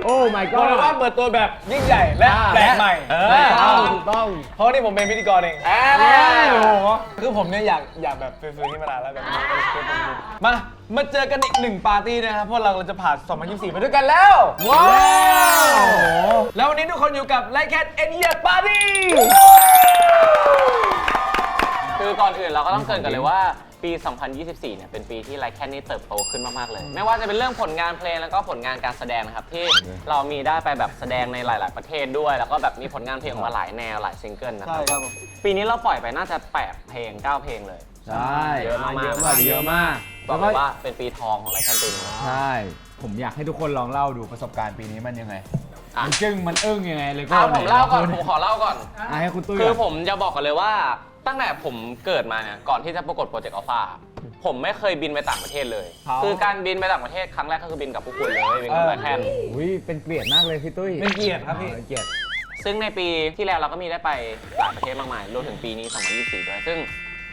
โอ้ my บอก god เลยว่าเปิดตัวแบบยิ่งใหญ่และแปลกใหม่ ถูกต้อง เพราะนี่ผมเป็นพิธีกรเอง โอ้โห คือผมเนี่ยอยากแบบฟิลนี้มานานแล้วแบบมาเจอกันอีก1 ปาร์ตี้นะครับเพราะเราจะผ่าน2024ไปด้วยกันแล้วว้าวแล้ววันนี้ทุกคนอยู่กับไลค์แคทเอ็นเยียปาร์ตี้ คือก่อนอื่นเราก็ต้องเกริ่นกันเลยว่าปี 2024 เนี่ยเป็นปีที่ไลค์แคนนี่เติบโตขึ้นมากๆเลย ไม่ว่าจะเป็นเรื่องผลงานเพลงแล้วก็ผลงานการแสดงนะครับที่เรามีได้ไปแบบแสดงในหลาย ๆ ประเทศด้วย แล้วก็แบบมีผลงานเพลงออกมาหลายแนวหลายซิงเกิลนะครับปีนี้เราปล่อยไปน่าจะ8 เพลง 9 เพลงเลย ใช่ เยอะมาก เยอะมาก บอกเลยว่าเป็นปีทองของไลค์แคนปีนี้ ใช่ ผมอยากให้ทุกคนลองเล่าดูประสบการณ์ปีนี้มันยังไง อ่ะ มันจึ้งมันอึ้งยังไงเลยก็ ผมเล่าก่อนผมขอเล่าก่อน ให้คุณตุ้ย คือผมจะบอกกันเลยว่าตั้งแต่ผมเกิดมาเนี่ยก่อนที่จะประกวดโปรเจกต์อัลฟาผมไม่เคยบินไปต่างประเทศเลย คือการบินไปต่างประเทศครั้งแรกก็คือบินกับพวกคุณเลยบินกับไลค์แคน อุ้ยเป็นเกียรติมากเลยพี่ตุ้ย เป็นเกียรติครับพี่ เป็นเกียรติ ซึ่งในปีที่แล้วเราก็มีได้ไปหลายประเทศมากมายรวมถึงปีนี้ 2024 ด้วย ซึ่ง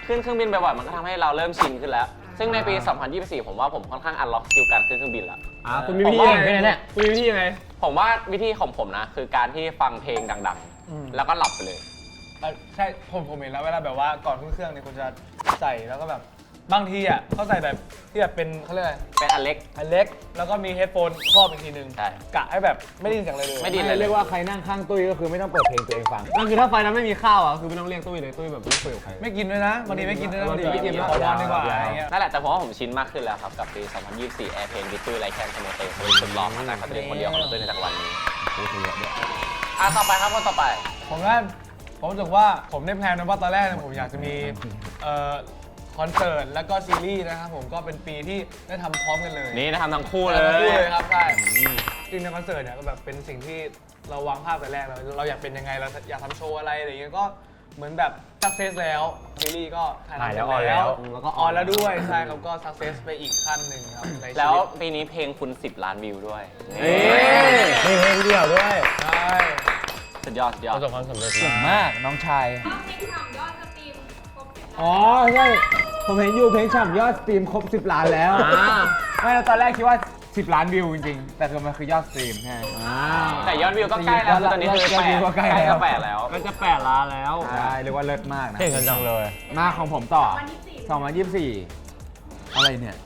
ขึ้นเครื่องบินบ่อยๆมันก็ทำให้เราเริ่มชินขึ้นแล้ว ซึ่งในปี 2024 ผมว่าผมค่อนข้างอันล็อกสกิลการขึ้นเครื่องบินแล้ว คุณมีวิธียังไงเนี่ยคุณมีวิธียังไง ผมว่าวิธีของผมนะคือการที่ฟังเพลงดังๆ แล้วก็หลับไปเลย ใช่ผมเห็นแล้วเวลาแบบว่าก่อนขึ้นเครื่องเนี่ยคุณจะใส่แล้วก็แบบบางทีอ่ะเขาใส่แบบที่แบบเป็นเขาเรียกอะไร เป็นอันเล็ก อันเล็กแล้วก็มีเฮดโฟนครอบอีกทีนึง ใช่ กะให้แบบไม่ได้ยินเสียงอะไรเลย ไม่ได้ยินเลย เรียกว่าใครนั่งข้างตุ้ยก็คือไม่ต้องเปิดเพลงตัวเองฟัง นั่นคือถ้าไฟนั้นไม่มีข้าวอ่ะคือไม่ต้องเรียกตุ้ยเลยตุ้ยแบบไม่คุยกับใคร ไม่กินด้วยนะบางทีไม่กินด้วยนะบางทีไม่กิน ไม่กิน ขอนอนดีกว่าอะไรเงี้ย นั่นแหละแต่ผมว่าผมชินมากขึ้นแล้วครับกับปี 2024 แอร์เพลงดิตุ้ยไลค์แคนสโมเตเขาเป็นสุดหล่อมากแต่เขาจะเป็นคนเดียวของตุ้ยในจักรวาลนี้ต่อไปครับคนต่อไป ผมรู้สึกว่าผมได้แพลนไว้ว่าตอนแรกเนี่ยผมอยากจะมีคอนเสิร์ตแล้วก็ซีรีส์นะครับผมก็เป็นปีที่ได้ทำพร้อมกันเลย นี่ทำทั้งคู่เล ทั้งคู่ ย เลยครับใช่จริงในคอนเสิร์ตเนี่ยก็แบบเป็นสิ่งที่เราวางภาพแต่แรกเราอยากเป็นยังไงเราอยากทำโชว์อะไรอะไรเงี้ยก็เหมือนแบบสักเซสแล้วซีรีส์ก็ถ่ายทำไปแล้วแล้วก็ออนแล้วด้วยใช่ครับก็สักเซสไปอีกขั้นหนึ่งครับในชี แล้ว วิต ปีนี้เพลงคุณ 10 ล้านวิวด้วย มีเพลงเดียวด้วย ใช่ สุดยอดสุดยอ ป ด ระสบความสำเร็จ เก่งมากน้องชาย รอบเพลงฉ่ำยอดสตรีมครบ10 อ๋อใช่ผมเห็นอยู่เพลงฉ่ำยอดสตรีมครบ10 ล้านแล้วไม่แล้วตอนแรกคิดว่า10 ล้านวิวจริงๆแต่คือมันคือยอดสตรีมใช่ แต่ยอดวิวก็ใกล้แล้วคือตอนนี้คือย อดวิวก็ใกล้แล้ว จะ8แล้ว มันจะ8 ล้านแล้ว ใช่เรียกว่าเลิศมากนะ เก่งกันจังเลย มาของผมต่อ 2024 2024 อะไรเนี่ย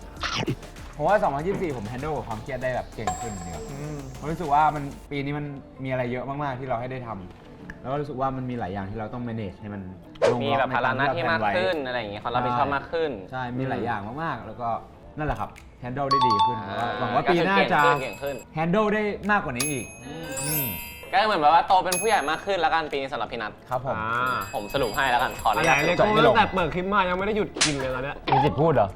ผมว่า 2024 ผมแฮนด์ลกับความเครียดได้แบบเก่งขึ้นจริงๆผมรู้สึกว่ามันปีนี้มันมีอะไรเยอะมากๆที่เราให้ได้ทำแล้วก็รู้สึกว่ามันมีหลายอย่างที่เราต้อง manage ให้มันลง มี ล็อก แบบ ใน ภาระ ต หน้าที่ เร มาก แพลไว้ ขึ้นอะไรอย่างเงี้ยความรับผิดชอบมากขึ้น ใช่ มีหลายอย่างมากๆ แล้วก็นั่นแหละครับแฮนด์ลได้ดีขึ้นหวังว่า ก็ ปี คือ หน้า เก่ง จะ ขึ้นเก่งขึ้น แฮนด์ลได้มากกว่านี้อีกม ก็เหมือนแบบว่าโตเป็นผู้ใหญ่มากขึ้นแล้วกันปีนี้สำหรับพี่นัท ครับผม ผมสรุปให้แล้วกันขออ อั นุ นไหน ญาตส เล รุป โก้ตั้งแต่เปิดคลิปมายังไม่ได้หยุดกินเลยตอนเนี้ย มีสิทธิ์พูดเหรอ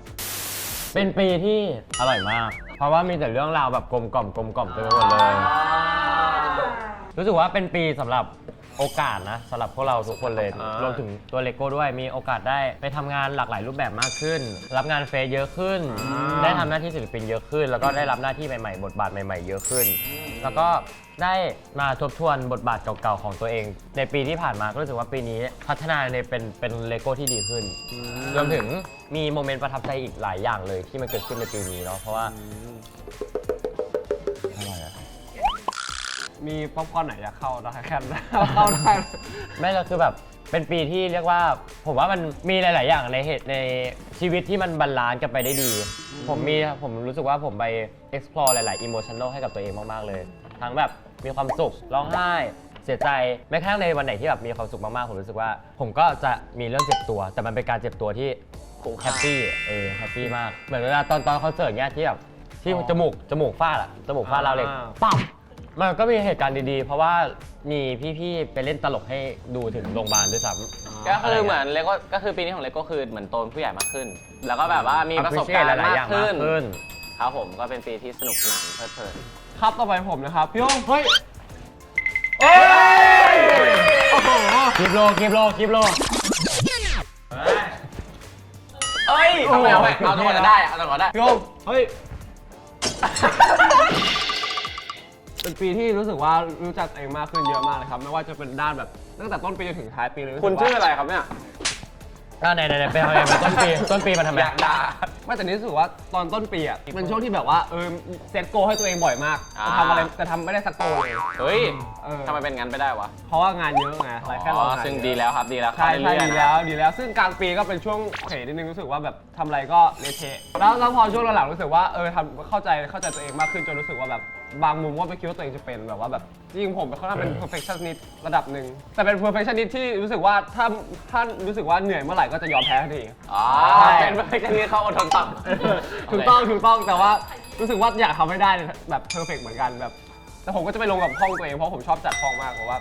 เป็นปีที่อร่อยมาก เพราะว่ามีแต่เรื่องราวแบบกลมกล่อมกลมกล่อมเต็มไปหมดเลย รู้สึกว่าเป็นปีสำหรับโอกาสนะสำหรับพวกเราทุกคนเลย รวมถึงตัวเลโก้ด้วยมีโอกาสได้ไปทำงานหลากหลายรูปแบบมากขึ้น รับงานเฟสเยอะขึ้น ได้ทำหน้าที่ศิลปินเยอะขึ้น แล้วก็ได้รับหน้าที่ใหม่ๆ บทบาทใหม่ๆ เยอะขึ้น แล้วก็ได้มาทบทวนบทบาทเก่าๆของตัวเอง ในปีที่ผ่านมาก็รู้สึกว่าปีนี้พัฒนาในเป็นเลโก้ที่ดีขึ้น รวมถึงมีโมเมนต์ประทับใจอีกหลายอย่างเลยที่มันเกิดขึ้นในปีนี้เนาะเพราะว่าอะไรอะ มีป๊อปคอร์นไหนอยากเข้าได้แค่นั้นเข้าได้ ไม่แล้วคือแบบเป็นปีที่เรียกว่าผมว่ามันมีหลาย ๆ อย่างในชีวิตที่มันบาลานซ์กันไปได้ดี ผมรู้สึกว่าผมไป explore หลาย ๆ emotional ให้กับตัวเองมาก ๆ เลย ทั้งแบบมีความสุขร้องไห้เสียใจแม้กระทั่งในวันไหนที่แบบมีความสุขมาก ๆ ผมรู้สึกว่า ผมก็จะมีเรื่องเจ็บตัว แต่มันเป็นการเจ็บตัวที่แฮปปี้แฮปปี้มากเหมือนเวลาตอนคอนเสิร์ตเนี้ยที่แบบที่จมูกฟาดอะจมูกฟาดเราวเหล็กปั๊บ มันก็มีเหตุการณ์ดีๆ เพราะว่ามีพี่ๆ ไปเล่นตลกให้ดูถึงโรงพยาบาลด้วยซ้ำ ก็คือเหมือนเลโก้ก็คือปีนี้ของเลโก้คือเหมือนโตเป็นผู้ใหญ่มากขึ้น แล้วก็แบบว่ามีประสบการณ์ หลายๆ มา อก ย่าง ขึ้น ขึ้น ครับผมก็เป็นปีที่สนุกสนานเพลิดเพลิน ครับต่อไปผมนะครับพี่โองเฮ้ย คลิปโล เอ้ยเอาไปเอาตัวก่อนจะได้เอาตัวก่อนได้ พี่โองเฮ้ย เป็นปีที่รู้สึกว่ารู้จักตัวเองมากขึ้นเยอะมากเลยครับ ไม่ว่าจะเป็นด้านแบบตั้งแต่ต้นปีจนถึงท้ายปีเลย คุณชื่ออะไรครับเนี่ย ไหนไปทำไมมาต้นปีมันทำไม อยากด่า ไม่แต่นี่รู้สึกว่าตอนต้นปีอ่ะเป็นช่วงที่แบบว่าเซตโกให้ตัวเองบ่อยมาก อ่า จะทำอะไรแต่ทำไม่ได้สักโกเลย เฮ้ย เออ ทำไมเป็นงั้นไปได้วะ เพราะว่างานเยอะไงอะไรแค่เรางาน ซึ่งดีแล้วครับดีแล้ว ใช่ เข้า ใช่ เรื่อยๆ ดี นะ แล้วดีแล้ว ซึ่งกลางปีก็เป็นช่วงเขนิดนึงรู้สึกว่าแบบทำอะไรก็เละเทะแล้วพอช่วงหลังๆรู้สึกว่าทำเข้าใจตัวเองมากขึ้นจนรู้สึกว่าแบบบางมุมก็ไม่คิดว่าตัวเองจะเป็นแบบว่าแบบจริงๆผมค่อนข้างเป็น perfectionist ระดับหนึ่งแต่เป็น perfectionist ที่รู้สึกว่าถ้ารู้สึกว่าเหนื่อยเมื่อไหร่ก็จะยอมแพ้ทันที อ๋อ ใช่ เป็นไปแค่นี้เขาอดทนต่ำ ถูกต้องแต่ว่ารู้สึกว่าอยากทำให้ได้แบบ perfect เหมือนกันแบบแต่ผมก็จะไปลงกับห้องตัวเองเพราะผมชอบจัดห้องมากเพราะว่า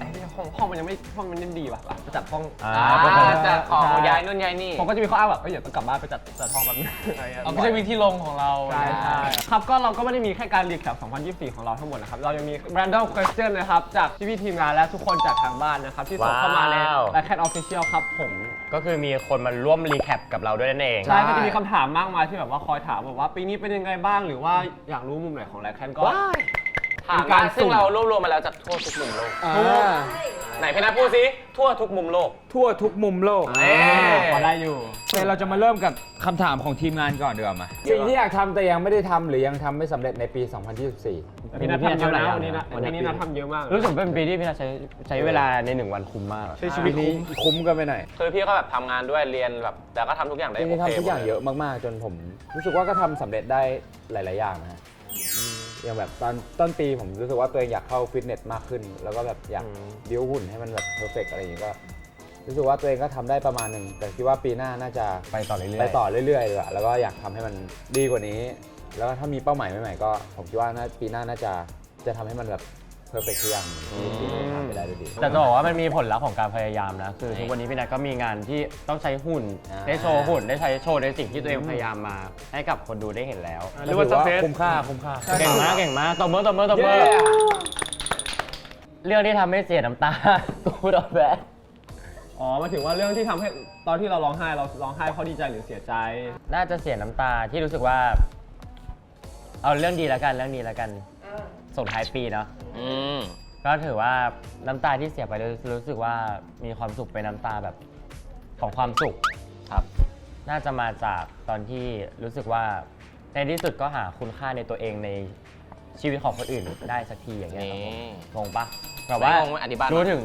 ไอ้ห้องมันยังไม่ดีว่ะไปจัดห้อง จะของย้ายนู่นย้ายนี่ ผมก็จะมีข้ออ้างแบบอย่าต้องกลับบ้านไปจัดห้องแบบนี้อะไรอย่างเงี้ย เราก็จะมีที่ลงของเรา ใช่ครับก็เราก็ไม่ได้มีแค่การรีแคป 2024 ของเราทั้งหมดนะครับเรายังมี random question นะครับจากพี่ทีมงานและทุกคนจากทางบ้านนะครับที่ส่งเข้ามาใน ว้าว Cat Official ครับผม ก็คือมีคนมาร่วมรีแคปกับเราด้วยนั่นเอง ใช่ก็จะมีคำถามมากมายที่แบบว่าคอยถามแบบว่าปีนี้เป็นยังไงบ้างหรือว่าอยากรู้มุมไหนของแลคแคนก็ ถามการซึ่งเรารวบรวมมาแล้วจากทั่วทุกมุมโลก ไหนพี่นัทพูดสิทั่วทุกมุมโลก ทั่วทุกมุมโลก พอได้อยู่ โอเคเราจะมาเริ่มกับคำถามของทีมงานก่อนเดี๋ยวามาสิ่งที่อยากทำแต่ยังไม่ได้ทำหรือยังทำไม่สำเร็จในปี 2024 พี่นัททำเยอะนะวันนี้นะ วั วัน น นี้ นี้นัททำเยอะมาก รู้สึกเป็นปีที่พี่นัทใช้เวลาใน1 วันคุ้มมาก ใช้ชีวิต ปีนี้คุ้มกันไปหน่อย คือพี่ก็แบบทำงานด้วยเรียนแบบแต่ก็ทำทุกอย่างได้ ปี โอ นี้ เค ทำทุกอย่างเยอะมากๆ จนผมรู้สึกว่าก็ทำสำเร็จได้หลาย ๆ อย่างนะฮะอย่างแบบตอนต้นปีผมรู้สึกว่าตัวเองอยากเข้าฟิตเนสมากขึ้น แล้วก็แบบอยากบิ้วหุ่นให้มันแบบเพอร์เฟกต์อะไรอย่างงี้ก็รู้สึกว่าตัวเองก็ทำได้ประมาณหนึ่งแต่คิดว่าปีหน้าน่าจะ ไปต่อเรื่อยๆ ไปต่อเรื่อยๆเลยอะแล้วก็อยากทำให้มันดีกว่านี้ แล้วก็ถ้ามีเป้าหมายใหม่ๆก็ผมคิดว่าปีหน้าน่าจะทำให้มันแบบเพอร์เฟกต์ทุกอย่างที่ปีนี้ทำไปได้ด้วยดี แต่จะบอกว่ามันมีผลลัพธ์ของการพยายามนะ คือทุกวันนี้พี่นัทก็มีงานที่ต้องใช้หุ่น ได้โชว์หุ่น ได้ใช้โชว์ในสิ่งที่ตัวเองพยายามมา ให้กับคนดูได้เห็นแล้ว เรียกว่า success คุ้มค่า เก่งมากตบมือเรื่องที่ทำให้เสียน้ำตา กูดอแบด อ๋อมาถึงว่าเรื่องที่ทำให้ตอนที่เราร้องไห้เพราะดีใจหรือเสียใจ น่าจะเสียน้ำตาที่รู้สึกว่า เอาเรื่องดีแล้วกันส่งท้ายปีเนาะ อืม ก็ถือว่าน้ำตาที่เสียไปรู้สึกว่ามีความสุขเป็นน้ำตาแบบของความสุขครับ น่าจะมาจากตอนที่รู้สึกว่าในที่สุดก็หาคุณค่าในตัวเองในชีวิตของคนอื่นได้สักทีอย่างเงี้ยครับผม นี่ งงปะแบบว่า ไม่งงอธิบายหน่อย รู้ถึง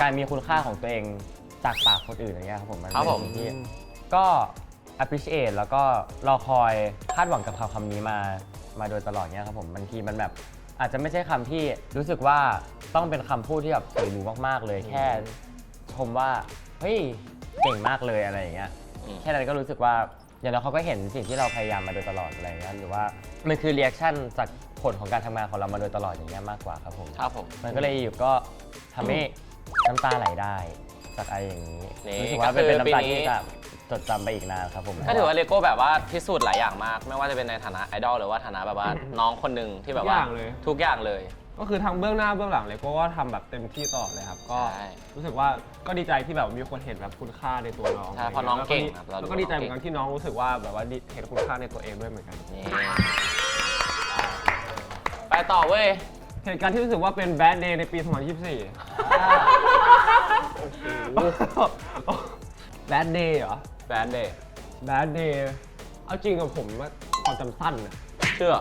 การมีคุณค่าของตัวเองจากปากคนอื่นอย่างเงี้ยครับผมมัน ครับ เป็น ผม สิ่งที่ก็ appreciate แล้วก็รอคอยคาดหวังกับคำนี้มาโดยตลอดเงี้ยครับผมบางทีมันแบบอาจจะไม่ใช่คำที่รู้สึกว่าต้องเป็นคำพูดที่แบบสวยหรูมากๆเลย แค่ชมว่าเฮ้ยเก่งมากเลยอะไรอย่างเงี้ย แค่นั้นก็รู้สึกว่าอย่างน้อยเขาก็เห็นสิ่งที่เราพยายามมาโดยตลอดอะไรอย่างเงี้ยหรือว่ามันคือรีแอคชั่นจากผลของการทำงานของเรามาโดยตลอดอย่างเงี้ยมากกว่าครับผม ครับผม มันก็เลยอยู่ก็ทำให้น้ำตาไหลได้จากอะไรอย่างนี้ นี่ รู้สึกว่า ก็คือ เป็นน้ำตา ปีนี้ ที่จะจดจำไปอีกนานครับผม ก็ถือว่าเลโก้แบบว่าพิสูจน์หลายอย่างมาก ไม่ว่าจะเป็นในฐานะไอดอลหรือว่าฐานะแบบว่าน้องคนหนึ่งที่แบบว่า ทุกอย่างเลย ทุกอย่างเลย ก็คือทางเบื้องหน้าเบื้องหลังเลยก็ทำแบบเต็มที่ตลอดเลยครับก็ ใช่ รู้สึกว่าก็ดีใจที่แบบมีคนเห็นแบบคุณค่าในตัวน้อง ใช่เพราะน้องเก่งครับเรา แล้วก็ดีใจเหมือนกันที่น้องรู้สึกว่าแบบว่าเห็นคุณค่าในตัวเองด้วยเหมือนกัน นี่ไปต่อเว้ย เหตุการณ์ที่รู้สึกว่าเป็นแบดเดย์ในปี 2024 แบดเดย์เหรอ แบดเดย์ แบดเดย์เอาจริงกับผมว่าความจำสั้นนะ เชื่อ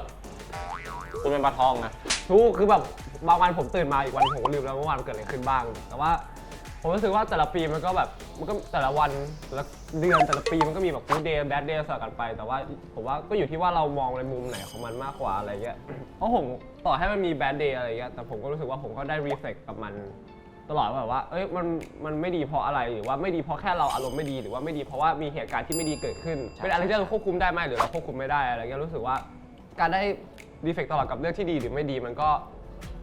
คุณเป็นปลาทองนะ ทุกคือแบบบางวันผมตื่นมาอีกวันผมก็ลืมแล้วว่าเมื่อวานมันเกิดอะไรขึ้นบ้าง แต่ว่าผมรู้สึกว่าแต่ละปีมันก็แบบมันก็แต่ละวันแต่ละเดือนแต่ละปีมันก็มีแบบ good day bad day สลับกันไป แต่ว่าผมว่าก็อยู่ที่ว่าเรามองในมุมไหนของมันมากกว่าอะไรเงี้ย เพราะผมต่อให้มันมี bad day อะไรเงี้ยแต่ผมก็รู้สึกว่าผมก็ได้ reflect กับมันตลอดว่าแบบว่าเอ้ยมันไม่ดีเพราะอะไรหรือว่าไม่ดีเพราะแค่เราอารมณ์ไม่ดีหรือว่าไม่ดีเพราะว่ามีเหตุการณ์ที่ไม่ดีเกิดขึ้นเป็นอะไรที่เราควบคุมได้ไหมหรือเราควบคุมไม่ได้อะไรเงี้ยรู้สึกว่าการได้ reflect ตลอดกับเรื่องที่ดีหรือไม่ดีมันก็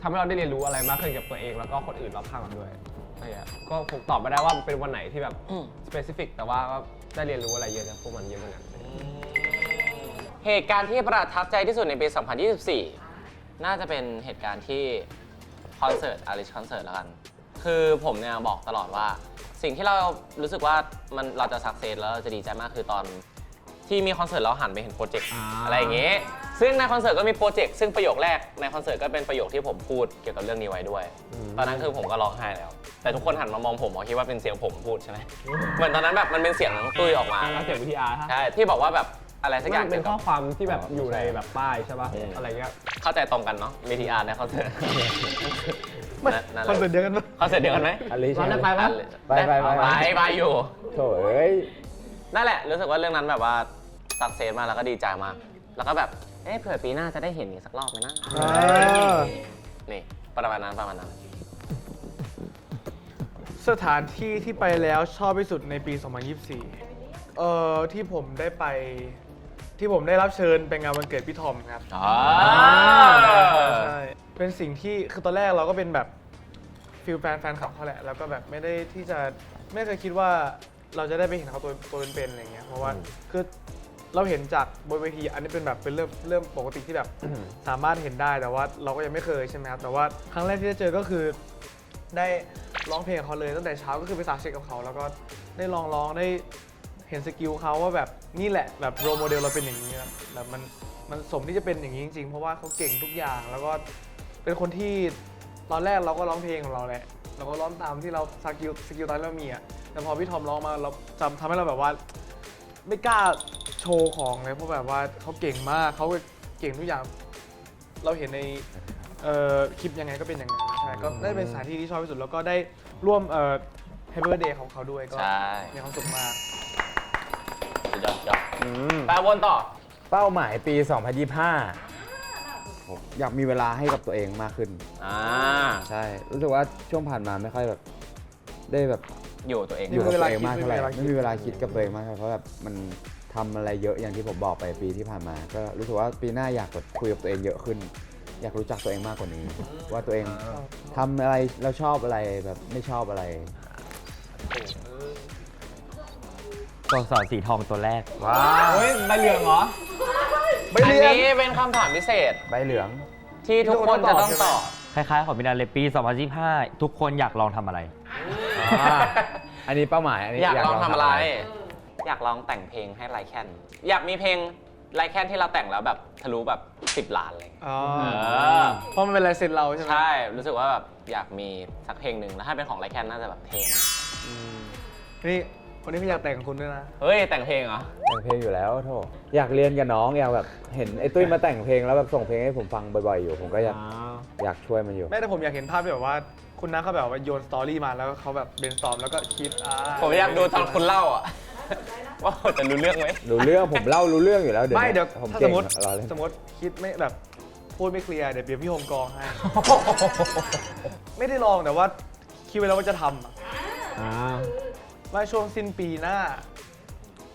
ทำให้เราได้เรียนรู้อะไรมากขึ้นกับตัวเองแล้วก็คนอื่นรอบข้างเราด้วยอะไรเงี้ยก็ผมตอบไม่ได้ว่ามันเป็นวันไหนที่แบบ specific แต่ว่าก็ได้เรียนรู้อะไรเยอะจากพวกมันเยอะเหมือนกัน เหตุการณ์ที่ประทับใจที่สุดในปี 2024 น่าจะเป็นเหตุการณ์ที่คอนเสิร์ต Alice Concert แล้วกัน คือผมเนี่ยบอกตลอดว่าสิ่งที่เรารู้สึกว่าเราจะสักเซสแล้วเราจะดีใจมากคือตอนที่มีคอนเสิร์ตเราหันไปเห็นโปรเจกต์อะไรอย่างเงี้ย ซึ่งในคอนเสิร์ตก็มีโปรเจกต์ซึ่งประโยคแรกในคอนเสิร์ตก็เป็นประโยคที่ผมพูดเกี่ยวกับเรื่องนี้ไว้ด้วย ตอนนั้นคือผมก็ร้องไห้แล้ว แต่ทุกคนหันมามองผมคิดว่าเป็นเสียงผมพูดใช่ไหม เหมือนตอนนั้นแบบมันเป็นเสียงตุ้ยออกมา แล้วเสียงวิทยาฮะ ใช่ที่บอกว่าแบบอะไรสักอย่าง มันเป็นข้อความที่แบบอยู่ในแบบป้ายใช่ป่ะอะไรเงี้ย เข้าใจตรงกันเนาะ VTR ในคอนเสิร์ต คอนเสิร์ตเดียวกันปะ คอนเสิร์ตเดียวกันไหม อะไรใช่ ร้าน ไหม ได้ไปไหม ไป อยู่ โถ่เอ้ย นั่นแหละรู้สึกว่าเรื่องนั้นแบบว่าสักเซสมากแล้วก็ดีใจมาก แล้วก็แบบเผื่อปีหน้าจะได้เห็นอีกสักรอบไหมนะนี่ประมาณนั้น สถานที่ที่ไปแล้วชอบที่สุดในปี 2024 ที่ผมได้ไปที่ผมได้รับเชิญเป็นงานวันเกิดพี่ทอมครับ ใช่ เป็นสิ่งที่คือตอนแรกเราก็เป็นแบบฟิลแฟนคลับเขาแหละ แล้วก็แบบไม่ได้ที่จะไม่เคยคิดว่าเราจะได้ไปเห็นเขาตัวเป็นๆอะไรเงี้ย เพราะว่าคือเราเห็นจากบนเวทีอันนี้เป็นแบบเป็นเรื่องปกติที่แบบ สามารถเห็นได้แต่ว่าเราก็ยังไม่เคยใช่ไหมครับแต่ว่าครั้งแรกที่ได้เจอก็คือได้ร้องเพลงกับเขาเลยตั้งแต่เช้าก็คือไปสาเช็คกับเขาแล้วก็ได้ลองร้องได้เห็นสกิลเขาว่าแบบนี่แหละแบบโรโมเดลเราเป็นอย่างนี้ครับแบบมันสมที่จะเป็นอย่างนี้จริงๆเพราะว่าเขาเก่งทุกอย่างแล้วก็เป็นคนที่ตอนแรกเราก็ร้องเพลงของเราแหละเราก็ร้องตามที่เราสกิลตอนเรามีอ่ะแต่พอพี่ทอมร้องมาเราทำให้เราแบบว่าไม่กล้าโชว์ของเลยเพราะแบบว่าเขาเก่งมากเขาเก่งทุกอย่างเราเห็นในคลิปยังไงก็เป็นอย่างนั้นใช่ก็ได้เป็นสถานที่ที่ชอบที่สุดแล้วก็ได้ร่วมHappy Birthday ของเขาด้วยก็ ใช่ มีความสุขมาก ยอดไปวนต่อ เป้าหมายปี 2025ผมอยากมีเวลาให้กับตัวเองมากขึ้น ใช่ รู้สึกว่าช่วงผ่านมาไม่ค่อยแบบได้แบบ อยู่ตัวเอง อยู่กับตัวเองมาก ไม่ เท่าไหร่ มีเวลาคิด ไม่มีเวลาคิดกับตัวเองมากเท่าไหร่เพราะแบบมันทำอะไรเยอะอย่างที่ผมบอกไปปีที่ผ่านมา ก็รู้สึกว่าปีหน้าอยากแบบคุยกับตัวเองเยอะขึ้น อยากรู้จักตัวเองมากกว่านี้ ว่าตัวเองทำอะไรแล้วชอบอะไรแบบไม่ชอบอะไร ตัวสอนสีทองตัวแรก ว้าว เฮ้ยใบเหลืองเหรอ อันนี้เป็นคำถามพิเศษ ใบเหลือง ที่ทุกคนจะต้องตอบ คล้ายๆของมินาเลปี 2025 ทุกคนอยากลองทำอะไร อันนี้เป้าหมายอันนี้ อยากลองทำอะไร อยากลองแต่งเพลงให้ไลแคนอยากมีเพลงไลแคนที่เราแต่งแล้วแบบทะลุแบบ10 ล้านอะไรอย่างเงี้ย อ๋อ อ เพราะมันเป็นลายเซ็นเราใช่ไหม ใช่ รู้สึกว่าแบบอยากมีสักเพลงหนึ่งแล้วถ้าเป็นของไลแคนน่าจะแบบเท่มาก นี่คนนี้เขาอยากแต่งกับคุณด้วยนะ เฮ้ย แต่งเพลงเหรอ แต่งเพลงอยู่แล้วโธ่อยากเรียนกับน้องอยากแบบเห็นไอ้ตุ้ยมาแต่งเพลงแล้วแบบส่งเพลงให้ผมฟังบ่อยๆอยู่ ผมก็อยากช่วยมันอยู่ แม่แต่ผมอยากเห็นภาพที่แบบว่าคุณน้าเขาแบบว่าโยนสตอรี่มาแล้วก็เขาแบบเบนสตอมแล้วก็คิดผมอยากดูตอนคุณเล่าอ่ะ ว่าจะรู้เรื่องไหม รู้เรื่องผมเล่ารู้เรื่องอยู่แล้วเดี๋ยว ไม่เดี๋ยว ผม ถ้า เก่ ส ง มมติ รอเล่น สมมติคิดไม่แบบพูดไม่เคลียร์เดี๋ยวพี่โฮมกองให้ ไม่ได้ลองแต่ว่าคิดไว้แล้วว่าจะทำอะว่าช่วงสิ้นปีหน้า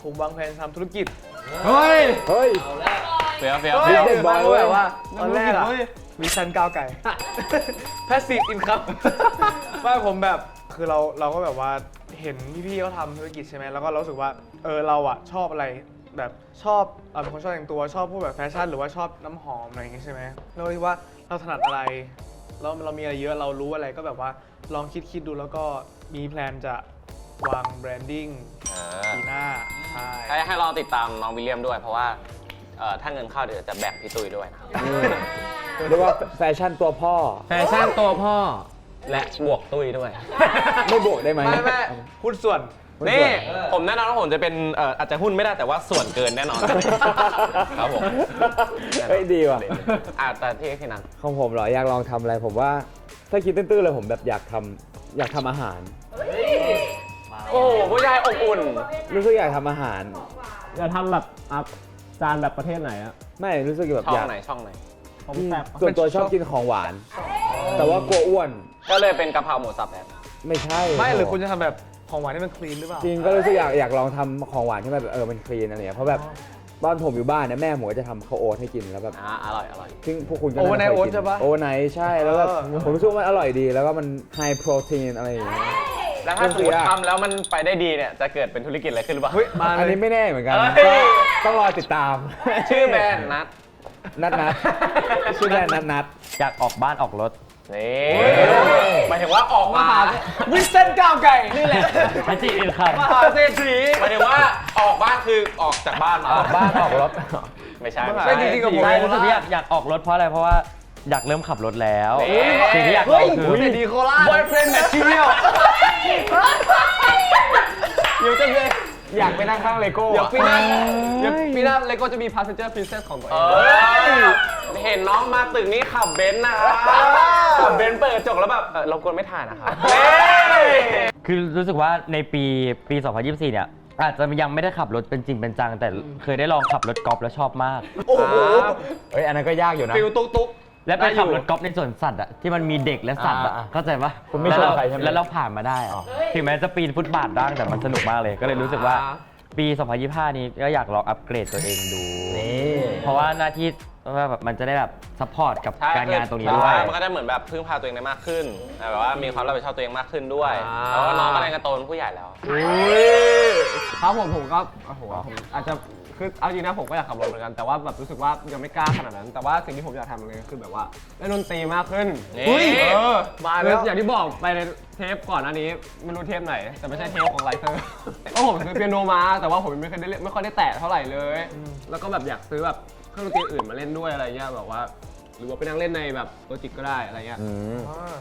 ผมวางแผนทำธุรกิจ เฮ้ย เฟี้ยว เฮ้ เด็กบอยเว้ย แบบว่าตอนแรกอะมีชั้นก้าวไก่ Passive Income ไม่ผมแบบคือเราก็แบบว่าเห็นพี่ๆเขาทำธุรกิจใช่ไหมแล้วก็รู้สึกว่าเราอะชอบอะไรแบบชอบเป็นคนชอบแต่งตัวชอบพวกแบบแฟชั่นหรือว่าชอบน้ำหอมอะไรอย่างงี้ใช่ไหมเราคิดว่าเราถนัดอะไรแล้วเรามีอะไรเยอะเรารู้อะไรก็แบบว่าลองคิดดูแล้วก็มีแพลนจะวางแบรนดิ้งปีหน้าใช่ ให้ลองติดตามน้องวิลเลียมด้วย เพราะว่าถ้าเงินเข้าเดี๋ยวจะแบ่งพี่ตุ้ยด้วยนะครับ เรียกว่าแฟชั่นตัวพ่อ แฟชั่นตัวพ่อ และบวกตุ้ยด้วย ไม่บวกได้ไหม ไม่หุ้นส่วน นี่ผมแน่นอนว่าผมจะเป็นอาจจะหุ้นไม่ได้แต่ว่าส่วนเกินแน่นอน ครับผม เฮ้ยดีว่ะ แต่ที่นั้น ของผมเหรออยากลองทำอะไรผมว่าถ้าคิดตื้นๆเลยผมแบบอยากทำอาหาร โอ้ผู้ชายอบอุ่น รู้สึกอยากทำอาหาร จะทำแบบจานแบบประเทศไหนอะ ไม่รู้สึกแบบ ช่อ อง ยาก ไหนช่องไหน ผมแซ่บ ส่วนตัวชอบกินของหวาน แต่ว่ากลัวอ้วน ก็เลยเป็นกะเพราหมูสับแบบ ไม่ใช่ ไม่หรือคุณจะทำแบบของหวานที่มันคลีนหรือเปล่า จริงก็รู้สึกอยากลองทำของหวานที่มันแบบมันคลีนอะไรเงี้ยเพราะแบบบ้านผมอยู่บ้านเนี่ยแม่ผมก็จะทำข้าวโอ๊ตให้กินแล้วแบบ อร่อย ซึ่งพวกคุณก็ โอเวอร์ไนท์ าจ โอ๊ต เคยกิ ใช่ปะ โอเวอร์ไนท์ใช่แล้วแบบผมรู้สึกว่ามันอร่อยดีแล้วก็มันไฮโปรตีนอะไรอย่างเงี้ย แล้วถ้าสมมติทำแล้วมันไปได้ดีเนี่ยจะเกิดเป็นธุรกิจอะไรขึ้นหรือเปล่า เฮ้ยมา อัน เล นี้ ย ไม่แน่เหมือนกัน เฮ้ย ก็ต้องรอติดตาม ชื่อแบรนด์นัท นัดชื่อแบรนด์นัด อยากออกบ้านออกรถ นี่หมายถึงว่าออกมา วิสเซนก้าวไก่นี่แหละ แพชชีอินคัม มหาเศรษฐี หมายถึงว่าออกบ้านคือออกจากบ้านมา ออกบ้านออกรถ ไม่ใช่ ไม่จริงๆกับผม ใช่รู้สึกว่าอยากออกรถเพราะอะไรเพราะว่าอยากเริ่มขับรถแล้วสิ่งที่อยากลองคือ เศรษฐีโคราช boyfriend material เดี๋ยวจะเลยอยากไปนั่งข้างเลโก้ เดี๋ยวปีหน้า ปีหน้าเลโก้จะมี passenger princess ของตัวเอง เห็นน้องมาตึกนี้ขับเบนซ์นะครับขับเบนซ์เปิดกระจกแล้วแบบรบกวนไม่ถ่ายนะครับ คือรู้สึกว่าในปี 2024 เนี่ยอาจจะยังไม่ได้ขับรถเป็นจริงเป็นจังแต่เคยได้ลองขับรถกอล์ฟแล้วชอบมาก โอ้โห เฮ้ยอันนั้นก็ยากอยู่นะ ฟิลตุ๊ก และไปขับรถกอล์ฟในสวนสัตว์อะที่มันมีเด็กและสัตว์อะ อ่า เข้าใจปะ คุณไม่ชวนใครใช่ไหม แล้วเราผ่านมาได้อะถึงแม้จะปีนฟุตบาทบ้างแต่มันสนุกมากเลย ก็เลยรู้สึกว่าปี 2025 นี้ก็อยากลองอัปเกรดตัวเองดู เพราะว่าหน้าที่ว่าแบบมันจะได้แบบซัพพอร์ตกับการงานตรงนี้ด้วย มันก็ได้เหมือนแบบพึ่งพาตัวเองได้มากขึ้นแบบว่ามีความรับผิดชอบตัวเองมากขึ้นด้วยแล้วก็น้องก็ได้กระโตเป็นผู้ใหญ่แล้ว ครับผมก็โอ้โหผมอาจจะคือเอาจริงนะผมก็อยากขับรถเหมือนกันแต่ว่าแบบรู้สึกว่ายังไม่กล้าขนาดนั้น แต่ว่าสิ่งที่ผมอยากทำเลยก็คือแบบว่าเล่นดนตรีมากขึ้น นี่ อุ้ย มา มา แล้ แล้ว ว อย่างที่บอกไปในเทปก่อนอันนี้ไม่รู้เทปไหน แต่ไม่ใช่เทปของไลเซอร์เพราะผมซื้อเปียโนมาแต่ว่าผมไม่เคยได้เล่นไม่ค่อยได้แตะเท่าไหร่เลย แล้วก็แบบอยากซื้อแบบเครื่องดนตรีอื่นมาเล่นด้วยอะไรเงี้ยแบบว่า หรือว่าไปนั่งเล่นในแบบโลจิกก็ได้อะไรเงี้ย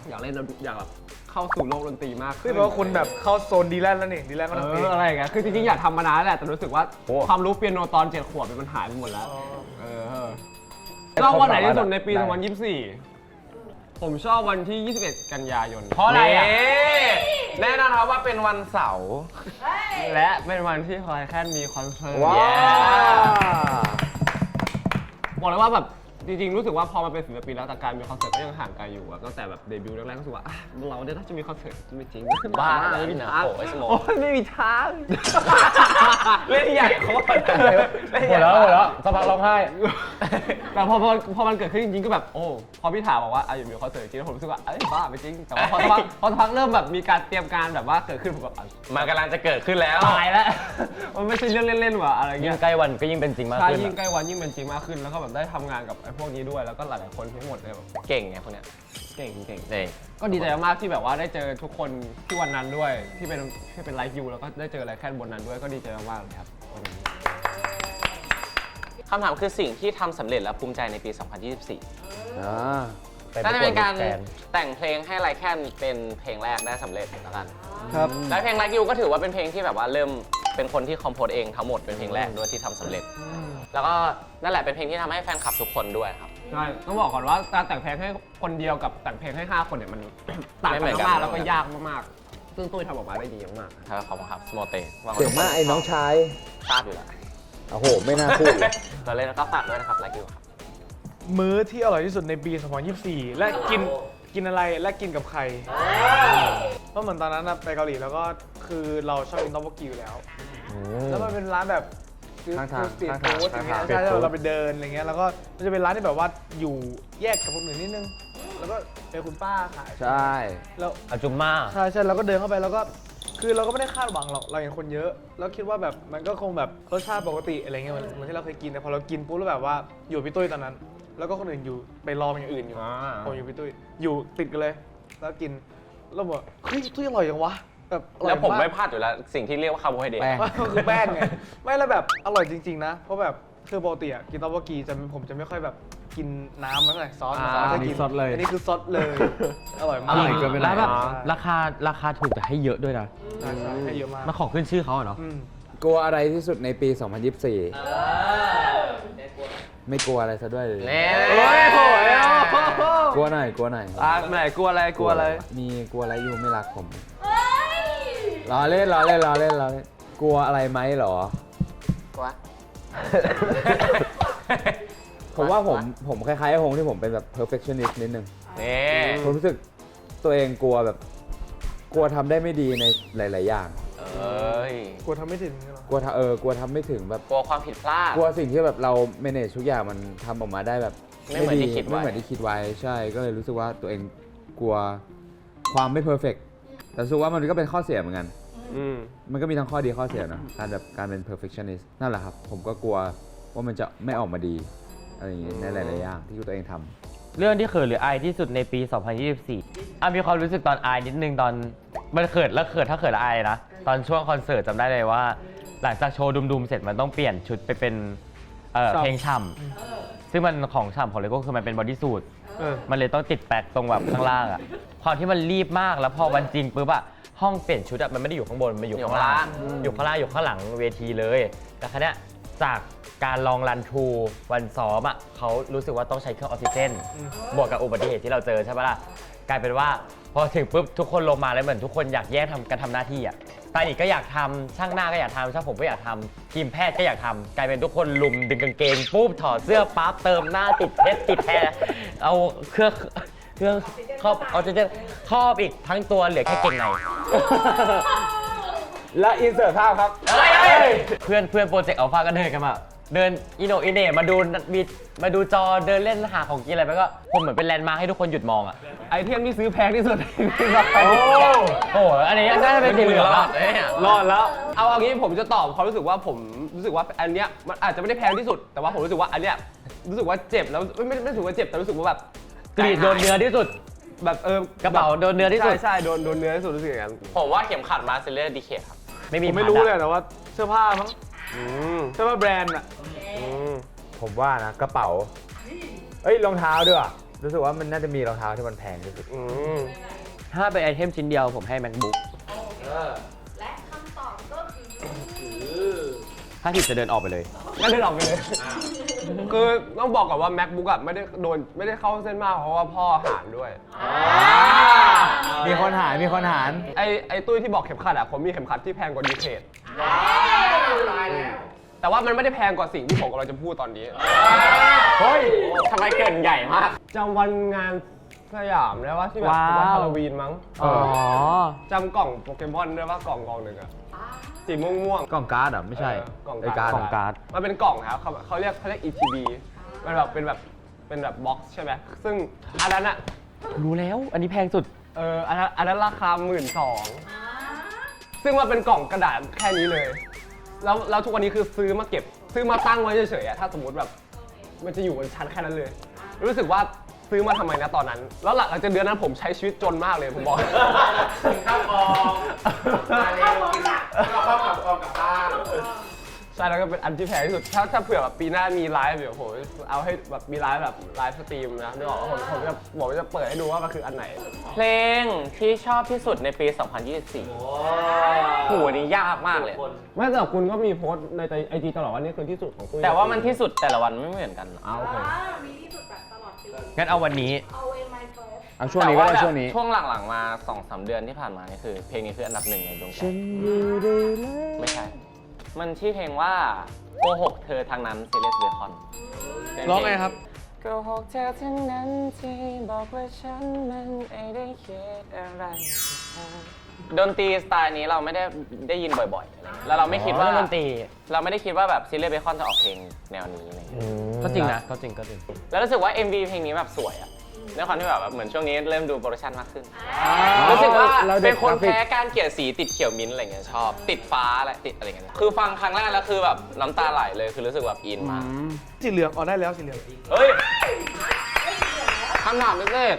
อยากเล่นอยากแบบเข้าสู่โลกดนตรีมาก คือแปลว่าคุณแบบเข้าโซนดีแลนด์แล้วนี่ดีแลนด์ก็ดนตรี อะไรอย่างเงี้ยคือจริงๆอยากทำมานานแหละแต่รู้สึกว่าความรู้เปียโนตอน7 ขวบมันหายไปหมดแล้วชอบวันไหนที่สุดในปี 2024 ผมชอบวันที่ 21 กันยายน เพราะอะไรอ่ะแน่นอนครับว่าเป็นวันเสาร์ และเป็นวันที่คอยแค่มีคอนเสิร์ต ว้าว บอกเลยว่าแบบจริงๆรู้สึกว่าพอมาเป็นศิลปินแล้วแต่การมีคอนเสิร์ตก็ยังห่างไกลอยู่อะตั้งแต่แบบเดบิวต์แรกๆก็รู้สึกว่าอ่ะเราเนี่ยถ้าจะมีคอนเสิร์ตไม่จริง บ้า ไม่มีทาง โอ้ยสมอง โอ้ยไม่มีทาง เล่นใหญ่โคตร หมดแล้วสักพักร้องไห้ แต่พอมันเกิดขึ้นจริงๆก็แบบโอ้พอพี่ถาบอกว่าอยู่มีคอนเสิร์ตจริงแล้วผมรู้สึกว่าเอ้ยบ้าไปจริงแต่ว่าพอสักพักเริ่มแบบมีการเตรียมการแบบว่าเกิดขึ้นผมแบบ มันกำลังจะเกิดขึ้นแล้ว ตายแล้ว มันไม่ใช่เรื่องเล่นๆว่ะอะไร ยิ่ เงี้ ง ย ใกล้วันก็ยิ่งเป็นจริงมาก ใช่ ขึ้น ยิ่งใกล้วันยิ่งเป็นจริงมากขึ้นแล้วก็แบบได้ทำงานกับไอ้พวกนี้ด้วยแล้วก็หลายๆคนทั้งหมดเลยแบบ เก่งไงพวกเนี้ย เก่ง เก่ง ก็ดีใจมากๆที่แบบว่าได้เจอทุกคนที่วันนั้นด้วยที่เป็นไลฟ์ยูแล้วก็ได้เจออะไรแค่บนนั้นด้วยก็ดีใจมากๆเลยครับวันนี้ คำถามคือสิ่งที่ทำสำเร็จและภูมิใจในปี 2024 น่าจะเป็นการแต่งเพลงให้ไลแคนเป็นเพลงแรกได้สำเร็จแล้วกัน ครับ และเพลง Like You ก็ถือว่าเป็นเพลงที่แบบว่าเริ่มเป็นคนที่คอมโพสเองทั้งหมดเป็นเพลงแรกด้วยที่ทำสำเร็จ แล้วก็นั่นแหละเป็นเพลงที่ทำให้แฟนคลับทุกคนด้วยครับ ใช่ต้องบอกก่อนว่าการแต่งเพลงให้คนเดียวกับแต่งเพลงให้5 คนเนี่ยมัน ต่าง ไม่เหมื กั อน นกัน มากๆแล้วก็ยากมากๆซึ่งตุ้ยทำออกมาได้ดีมาก ครับขอบคุณครับสโมเต เก่งมากไอ้น้องชาย ทราบอยู่แล้ว โอ้โห ไม่น่าพูดเลย เราเล่นแล้วก็ฝากด้วยนะครับ Like You ครับ มื้อที่อร่อยที่สุดในปี 2024 และกินอะไรและกินกับใครเพราะเหมือนตอนนั้นนะไปเกาหลีแล้วก็คือเราชอบกินต๊อกบกกีอยู่แล้ว แล้วมันเป็นร้านแบบ ข้างทาง สตรีท ข้างทาง ฟู้ดอย่างเงี้ย ข้างทาง ใช่ street food เราไปเดินอะไรเงี้ยแล้วก็มันจะเป็นร้านที่แบบว่าอยู่แยกกับคนอื่นนิดนึง แล้วก็เป็นคุณป้าขาย ใช่ แล้ว อาจุมม่า ใช่ใช่เราก็เดินเข้าไปแล้วก็คือเราก็ไม่ได้คาดหวังหรอกเราเห็นคนเยอะ แล้วคิดว่าแบบมันก็คงแบบรสชาติปกติอะไรเงี้ยเหมือนที่เราเคยกินแต่พอเรากินปุ๊บแล้วแบบว่าอยู่กับพี่ตุ้ยตอนนั้น แล้วก็คนอื่นอยู่ไปรอมันอย่างอื่นอยู่ผมอยู่พี่ตุ้ยอยู่ติดกันเลย แล้วกินแล้วบอกเฮ้ยตุ้ยอร่อยจังวะแบบอร่อย แล้วผม าก ไม่พลาดอยู่แล้วสิ่งที่เรียกว่าคาร์โบไฮเดรต แป้ง ก็คือแป้งไงไม่แล้วแบบอร่อยจริงๆนะ เพราะแบบคือปกติอะกินต๊อกบกกีผมจะไม่ค่อยแบบกินน้ำมันเลยซอสจะกิน นี่ซดเลย อันนี้คือซดเลย อร่อย อ มาก ร่อยเกินไป แล้วแบบ อ๋อ ราคาถูกแต่ให้เยอะด้วยนะ ใช่ใช่ให้เยอะมาก มันของขึ้นชื่อเขาอะเนาะ อืม กลัวอะไรที่สุดในปี 2024 ไม่กลัวอะไรซะด้วยเลย เน่ โอ้ยโหย กลัวหน่อย กลัวหน่อย ไหนกลัวอะไรกลัวอะไร มีกลัวอะไรอยู่ไม่รักผม เฮ้ย ล้อเล่นล้อเล่นล้อเล่นล้อเล่น กลัวอะไรไหมเหรอ กลัว ผมว่าผมคล้ายๆไอ้ฮงที่ผมเป็นแบบ perfectionist นิดนึง นี่ ผมรู้สึกตัวเองกลัวแบบ กลัวทำได้ไม่ดีในหลาย ๆ อย่าง เอ้ย กลัวทำไม่ถึงเหรอก ลัวกลัวทำไม่ถึงแบบ กลัวความผิดพลาด กลัวสิ่งที่แบบเรา manage ทุกอย่างมันทำออกมาได้แบบ ไม่เหมือนที่คิดไว้ ไม่เหมือนที่คิดไว้ใช่ก็เลยรู้สึกว่าตัวเองกลัวความไม่ perfect แต่รู้สึกว่ามันก็เป็นข้อเสียเหมือนกัน มันก็มีทั้งข้อดีข้อเสียนะการเป็น perfectionist นั่นแหละครับ ผมก็กลัวว่ามันจะไม่ออกมาดีอะไรอย่างงี้ในหลายๆอย่างที่ตัวเองทำ เรื่องที่เขินหรืออายที่สุดในปี 2024มีความรู้สึกตอนอายนิดนึงตอนมันเขินแล้วเขินถ้าเขินแล้วอายนะตอนช่วงคอนเสิร์ตจำได้เลยว่า หลังจากโชว์ดุมๆเสร็จมันต้องเปลี่ยนชุดไปเป็น ฉ่ำ เพลงฉ่ำซึ่งมันของฉ่ำของเลโก้คือมันเป็นบอดี้สูท เออ มันเลยต้องติดแปลกตรงแบบข้างล่างอะความที่มันรีบมากแล้วพอวันจริงปุ๊บอะห้องเปลี่ยนชุดอะมันไม่ได้อยู่ข้างบนมันอยู่ข้างล่างอยู่ข้างล่างอยู่ข้างหลังเวทีเลยแต่ครั้งเนี้ยจากการลองรันทรูวันซ้อมอะเขารู้สึกว่าต้องใช้เครื่องออกซิเจนบวกกับอุบัติเหตุที่เราเจอใช่ปะล่ะกลายเป็นว่าพอถึงปุ๊บทุกคนลงมาแล้วเหมือนทุกคนอยากแยกการทำหน้าที่อะตาอีกก็อยากทำช่างหน้าก็อยากทำช่างผมก็อยากทำทีมแพทย์ก็อยากทำกลายเป็นทุกคนลุมดึงกางเกงปุ๊บถอดเสื้อปั๊บเติมหน้าติดเพชรติดแพรเอาเครื่องครอบออกซิเจนครอบอีกทั้งตัวเหลือแค่เกงใน แล้วอินเสิร์ตภาพครับ เพื่อนโปรเจกต์อัลฟาก็เดินกันมาเดินอิโนอิเน่มาดูจอเดินเล่นหาของกินอะไรไปก็ผมเหมือนเป็นแลนด์มาร์คให้ทุกคนหยุดมองอ่ะ ไอเทมที่ซื้อแพงที่สุด โอ้โหอันนี้น่าจะเป็นสีเหลืองอ่ะ รอดแล้ว เอาอย่างนี้ผมจะตอบความรู้สึกว่าผมรู้สึกว่าอันเนี้ยมันอาจจะไม่ได้แพงที่สุด แต่ว่าผมรู้สึกว่าอันเนี้ยรู้สึกว่าเจ็บแล้วไม่รู้สึกว่าเจ็บแต่รู้สึกว่าแบบ กรีดโดนเนื้อที่สุด แบบกระเป๋าโดนเนื้อที่สุด ใช่โดนเนื้อที่สุดรู้สึกอย่างนั้น ผมว่าเข็มขัดมาเซเลอร์ดีเคทครับ ไม่มี ผมไม่รู้เลยแต่ว่าเสื้อผ้ามั้ง อืม เสื้อผ้าแบรนด์อะ อืม ผมว่านะกระเป๋า เอ้ยรองเท้าด้วยอะรู้สึกว่ามันน่าจะมีรองเท้าที่มันแพงที่สุด อืม ถ้าเป็นไอเทมชิ้นเดียวผมให้ MacBook และคำตอบก็คือ ถ้าผิดจะเดินออกไปเลย ก็เดินออกไปเลย คือต้องบอกก่อนว่า MacBook อ่ะไม่ได้เข้าเส้นมากเพราะว่าพ่อหารด้วย มีคนหาร ไอ้ตุ้ยที่บอกเข็มขัดอ่ะผมมีเข็มขัดที่แพงกว่าดีเคทแต่ว่ามันไม่ได้แพงกว่าสิ่งที่ผมกำลังจะพูดตอนนี้ เฮ้ย ทำไมเกินใหญ่มาก จำวันงานสยามได้ว่าที่แบบ ว้าว วันฮาโลวีนมั้ง อ๋อ จำกล่องโปเกมอนได้ว่ากล่องหนึ่งอะสีม่วงๆ กล่องการ์ดเหรอไม่ใช่ กล่อง ไอ้ การ์ด กล่องการ์ด มันเป็นกล่องครับเขาเรียก ETB มันแบบเป็นแบบบ็อกซ์ใช่ไหมซึ่งอันนั้นอะ รู้แล้วอันนี้แพงสุด อันนั้นราคา 12,000ซึ่งมันเป็นกล่องกระดาษแค่นี้เลย แล้วทุกวันนี้คือซื้อมาตั้งไว้เฉยๆอะถ้าสมมติแบบมันจะอยู่บนชั้นแค่นั้นเลย รู้สึกว่าซื้อมาทำไมนะตอนนั้น แล้วหลังจากเดือนนั้นผมใช้ชีวิตจนมากเลยผมบอก ข้าวกองมาเร็วก็เข้ากับออมกับบ้าน ใช่แล้วก็เป็นอันที่แพงที่สุด ถ้าเผื่อแบบปีหน้ามีไลฟ์เดี๋ยวผมเอาให้แบบมีไลฟ์สตรีมนะนึกออกว่าผมจะเปิดให้ดูว่ามันคืออันไหน เพลงที่ชอบที่สุดในปี 2024โหอันนี้ยากมากเลย ไม่แต่คุณก็มีโพสต์ในไอจีตลอดว่านี่คือที่สุดของคุณ แต่ว่ามันที่สุดแต่ละวันไม่เหมือนกัน โอเค มีที่สุดแบบตลอดปี งั้นเอาวันนี้ เอาเอมายเฟิร์ส เอาช่วงนี้ก็ได้ แต่า ช่วงนี้ ช่วงหลังๆมา 2-3 เดือนที่ผ่านมานี่คือเพลงนี้คืออันดับหนึ่งในดวงใจไม่ใช่ มันชื่อเพลงว่าโกหกเธอทางนั้น Serious Bacon ร้องไงครับ โกหกเธอทางนั้นที่บอกว่าฉันมันไม่ได้คิดอะไรดนตรีสไตล์นี้เราไม่ได้ยินบ่อยๆอะไรเงี้ยแล้วเราไม่คิดว่า ดนตรี เราไม่ได้คิดว่าแบบ Serious Bacon จะออกเพลงแนวนี้อะไรเงี้ย ก็จริงนะก็จริง แล้วรู้สึกว่า MV เพลงนี้แบบสวยอะด้วยความที่แบบเหมือนช่วงนี้เริ่มดูโปรดักชันมากขึ้น รู้สึกว่า เราเด็ เป็ ก นคน กราฟิก แพ้การเกลี่ยสีติดเขียวมิ้นท์อะไรเงี้ยชอบ ติดฟ้าอะไรติดอะไรเงี้ยคือฟังครั้งแรกแล้วคือแบบน้ำตาไหลเลยคือรู้สึกแบบอินมาก สีเหลืองออกได้แล้วสีเหลือง เฮ้ยคำถามพิเศษ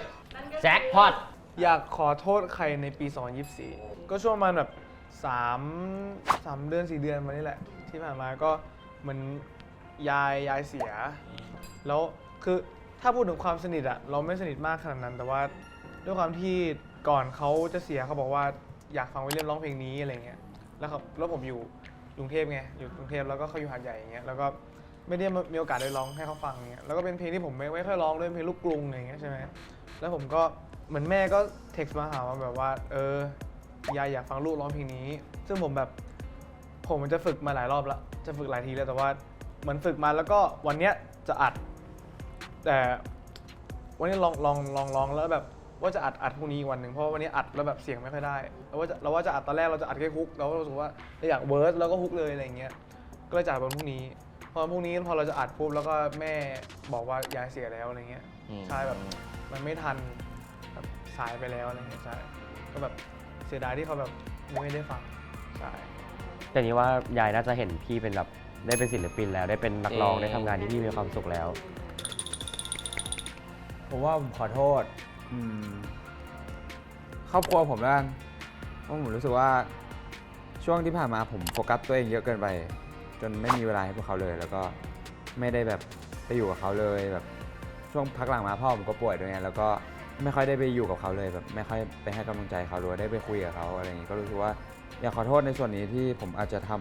แจ็คพอต อยากขอโทษใครในปี 2024 ก็ช่วงประมาณแบบ3 เดือน 4 เดือนมานี่แหละ ที่ผ่านมาก็เหมือนยายเสีย แล้วคือถ้าพูดถึงความสนิทอะเราไม่สนิทมากขนาดนั้น แต่ว่าด้วยความที่ก่อนเขาจะเสียเขาบอกว่าอยากฟังวิลเลียมร้องเพลงนี้อะไรเงี้ยแล้วผมอยู่กรุงเทพไงอยู่กรุงเทพแล้วก็เขาอยู่หาดใหญ่อย่างเงี้ยแล้วก็ไม่ได้มีโอกาสได้ร้องให้เขาฟังเงี้ยแล้วก็เป็นเพลงที่ผมไม่ค่อยร้องด้วยเพลงลูกกรุงอะไรเงี้ยใช่ไหมแล้วผมก็เหมือนแม่ก็เท็กซ์มาหามาแบบว่ายายอยากฟังลูกร้องเพลงนี้ ซึ่งผมมันจะฝึกมาหลายรอบแล้วจะฝึกหลายทีแล้วแต่ว่าเหมือนฝึกมาแล้วก็วันเนี้ยจะอัดแต่วันนี้ลองแล้วแบบว่าจะอัดพรุ่งนี้วันหนึ่งเพราะวันนี้อัดแล้วแบบเสียงไม่ค่อยได้เราว่าจะอัดตอนแรกเราจะอัดแค่ฮุกเราก็รู้สึกว่าเราอยากเวิร์สแล้วก็ฮุกเลยอะไรอย่างเงี้ยก็เลยจัดวันพรุ่งนี้พอพรุ่งนี้พอเราจะอัดปุ๊บแล้วก็แม่บอกว่ายายเสียแล้วอะไรเงี้ยใช่แบบมันไม่ทันแบบสายไปแล้วอะไรเงี้ยใช่ก็แบบเสียดายที่เขาแบบไม่ได้ฟังใช่ แต่นี้ว่ายายน่าจะเห็นพี่เป็นแบบได้เป็นศิลปินแล้วได้เป็นนักร้องได้ทำงานที่พี่มีความสุขแล้ว ผมว่าผมขอโทษครอบครัวผมแล้วกันเพราะผมรู้สึกว่าช่วงที่ผ่านมาผมโฟกัสตัวเองเยอะเกินไป จนไม่มีเวลาให้พวกเขาเลย แล้วก็ ไม่ได้แบบไปอยู่กับเขาเลยแบบช่วงพักหลังมาพ่อผมก็ป่วยด้วยไงแล้วก็ไม่ค่อยได้ไปอยู่กับเขาเลยแบบไม่ค่อยไปให้กำลังใจเขาหรือว่าได้ไปคุยกับเขาอะไรอย่างงี้ก็รู้สึกว่าอยากขอโทษในส่วนนี้ที่ผมอาจจะท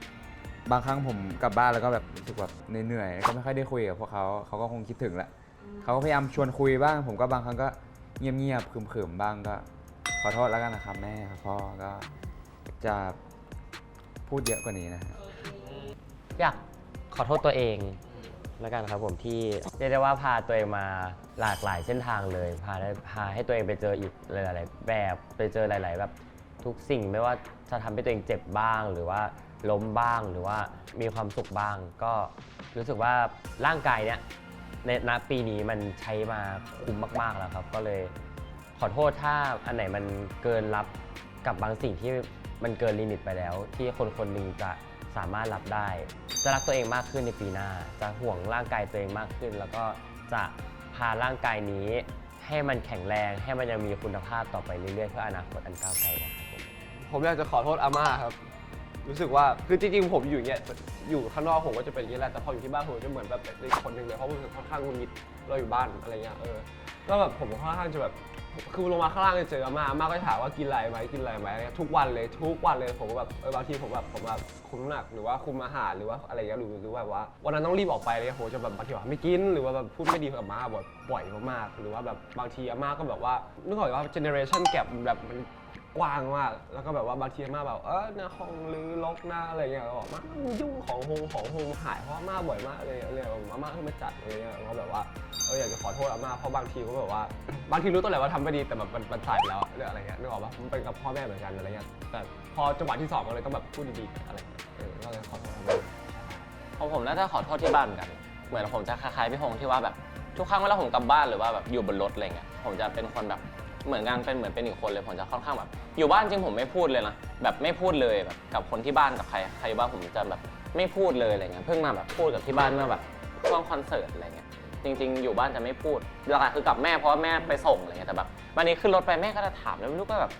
ำบางครั้งผมกลับบ้านแล้วก็แบบรู้สึกแบบเหนื่อยๆก็ไม่ค่อยได้คุยกับพวกเขาก็คงคิดถึงแหละเขาก็พยายามชวนคุยบ้าง ผมก็บางครั้งก็เงียบๆขรึมๆบ้างก็ขอโทษแล้วกันนะครับแม่ครับพ่อก็จะพูดเยอะกว่านี้นะฮะ อยากขอโทษตัวเองแล้วกันครับผมที่เรียกได้ว่าพาตัวเองมาหลากหลายเส้นทางเลยพาให้ตัวเองไปเจออีกหลายๆแบบไปเจอหลาย ๆ แบบทุกสิ่งไม่ว่าจะทำให้ตัวเองเจ็บบ้าง หรือว่าล้มบ้างหรือว่ามีความสุขบ้าง ก็รู้สึกว่าร่างกายเนี้ยในณปีนี้มันใช้มาคุ้มมากๆแล้วครับก็เลยขอโทษถ้าอันไหนมันเกินรับกับบางสิ่งที่มันเกินลิมิตไปแล้ว ที่คนคนหนึ่งจะสามารถรับได้ จะรักตัวเองมากขึ้นในปีหน้า จะห่วงร่างกายตัวเองมากขึ้น แล้วก็จะพาร่างกายนี้ให้มันแข็งแรงให้มันยังมีคุณภาพต่อไปเรื่อยๆเพื่ออนาคตอันก้าวไกลนะครับผมอยากจะขอโทษอาม่าครับ รู้สึกว่าคือจริงๆผมอยู่เงี้ยอยู่ข้างนอกผมก็จะเป็นอย่างนี้แหละแต่พออยู่ที่บ้านผมจะเหมือนแบบเป็นอีกคนหนึ่งเลยเพราะผมค่อนข้างหงุดหงิดเราอยู่บ้านอะไรเงี้ยก็แบบผมค่อนข้างจะแบบคือลงมาข้างล่างจะเจออาม่าก็ถามว่ากินอะไรไหมทุกวันเลยผมแบบบางทีผมแบบคุมน้ำหนักหรือว่าคุมอาหารหรือว่าอะไรเงี้ยหรือว่าวันนั้นต้องรีบออกไปเลยผมจะแบบบางทีว่าไม่กินหรือว่าแบบพูดไม่ดีกับอาม่าบ่อยมากๆหรือว่าแบบบางทีอาม่าก็แบบว่านึกออกว่า generation gap แบบมันกว้างมากแล้วก็แบบว่าบางทีอาม่าแบบหน้าห้องหรือรกหน้าอะไรเงี้ยบอกมายุ่งของโฮมหายเพราะอาม่าบ่อยมากเลยอาม่าขึ้นมาจัดอะไรเงี้ยก็แบบว่าอยากจะขอโทษอาม่าเพราะบางทีก็แบบว่าบางทีรู้ตัวแหละว่าทำไม่ดีแต่แบบมันสายไปแล้วเรื่องอะไรเงี้ยนึกออกปะมันเป็นกับพ่อแม่เหมือนกันอะไรเงี้ยแต่พอจังหวะที่2ก็เลยต้องแบบพูดดีๆอะไรก็เลยขอโทษอาม่า ของผมน่าจะขอโทษที่บ้านกัน เหมือนผมจะคล้ายๆพี่พงษ์ที่ว่าแบบทุกครั้งเวลาผมกลับบ้านหรือว่าแบบอยู่บนรถอะไรเงี้ยผมจะเป็นคนแบบเหมือนกันเหมือนเป็นอีกคนเลยผมจะค่อนข้างแบบอยู่บ้านจริงผมไม่พูดเลยนะแบบไม่พูดเลยแบบกับคนที่บ้านกับใครอยู่บ้านผมจะแบบไม่พูดเลยอะไรเงี้ยเพิ่งมาแบบพูดกับที่บ้านเมื่อแบบช่วงคอนเสิร์ตอะไรเงี้ยจริงๆอยู่บ้านจะไม่พูดหลักๆคือกับแม่เพราะว่าแม่ไปส่งอะไรเงี้ยแต่แบบวันนี้ขึ้นรถไปแม่ก็จะถามแล้วไม่รู้ก็แบบ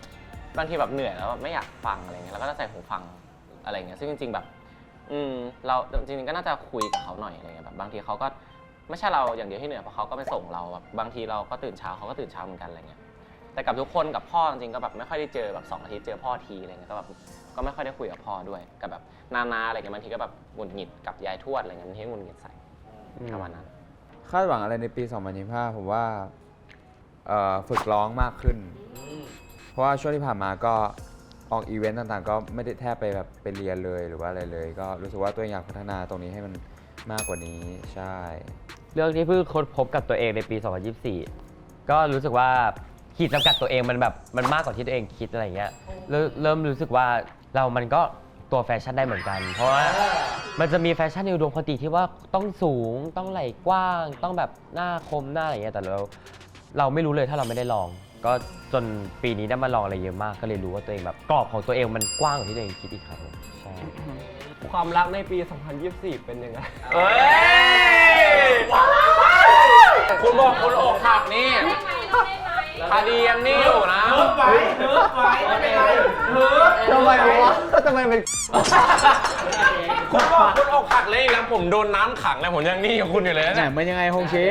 บางทีแบบเหนื่อยแล้วไม่อยากฟังอะไรเงี้ยแล้วก็จะใส่หูฟังอะไรเงี้ยซึ่งจริงๆแบบเราจริงๆก็น่าจะคุยกับเขาหน่อยอะไรเงี้ยแบบบางทีเขาก็ไม่ใช่เราอย่างเดียวที่เหนื่อยเพราะเขาก็ไปส่งเราแบบบางทีเราก็ตื่นเช้าเขาก็ตื่นเช้าเหมือนกันอะไรเงี้ยแต่กับทุกคนกับพ่อจริงๆก็แบบไม่ค่อยได้เจอแบบ2 อาทิตย์เจอพ่อทีอะไรเงี้ยก็แบบก็ไม่ค่อยได้คุยกับพ่อด้วยกับแบบนาอะไรเงี้ยบางทีก็แบบหงุดหงิดกับยายทวดอะไรเงี้ยบางทีหงุดหงิดใส่ประมาณนั้นคาดหวังอะไรในปี 2025 ผมว่าฝึกร้องมากขึ้น เพราะว่าช่วงที่ผ่านมาก็ออกอีเวนต์ต่างๆก็ไม่ได้แทบไปแบบไปเรียนเลยหรือว่าอะไรเลยก็รู้สึกว่าตัวเองอยากพัฒนาตรงนี้ให้มันมากกว่านี้ใช่เรื่องที่เพิ่งค้นพบกับตัวเองในปี 2024 ก็รู้สึกว่าขีดจำกัดตัวเองมันมากกว่าที่ตัวเองคิดอะไรเงี้ยเริ่มรู้สึกว่ามันก็ตัวแฟชั่นได้เหมือนกัน เพราะว่ามันจะมีแฟชั่นในอุดมคติที่ว่าต้องสูงต้องไหล่กว้างต้องแบบหน้าคมหน้าอะไรเงี้ยแต่เราไม่รู้เลยถ้าเราไม่ได้ลอง ก็จนปีนี้ได้มาลองอะไรเยอะมากก็เลยรู้ว่าตัวเองแบบกรอบของตัวเองมันกว้างกว่าที่ตัวเองคิดอีกครับใช่ ความรักในปี 2024 เป็นยังไง คุณบอกคุณอกหักนี่ ได้ไหม คดียังนี่อยู่นะ เฮิร์ตไว้ไม่เป็นไรเฮิร์ต ทำไมเป็น คุณบอกคุณอกหักเลยแล้วผมโดนน้ำขังแล้วผมยังนี่กับคุณอยู่เลย ไหน เนี่ย มันยังไงฮงชิ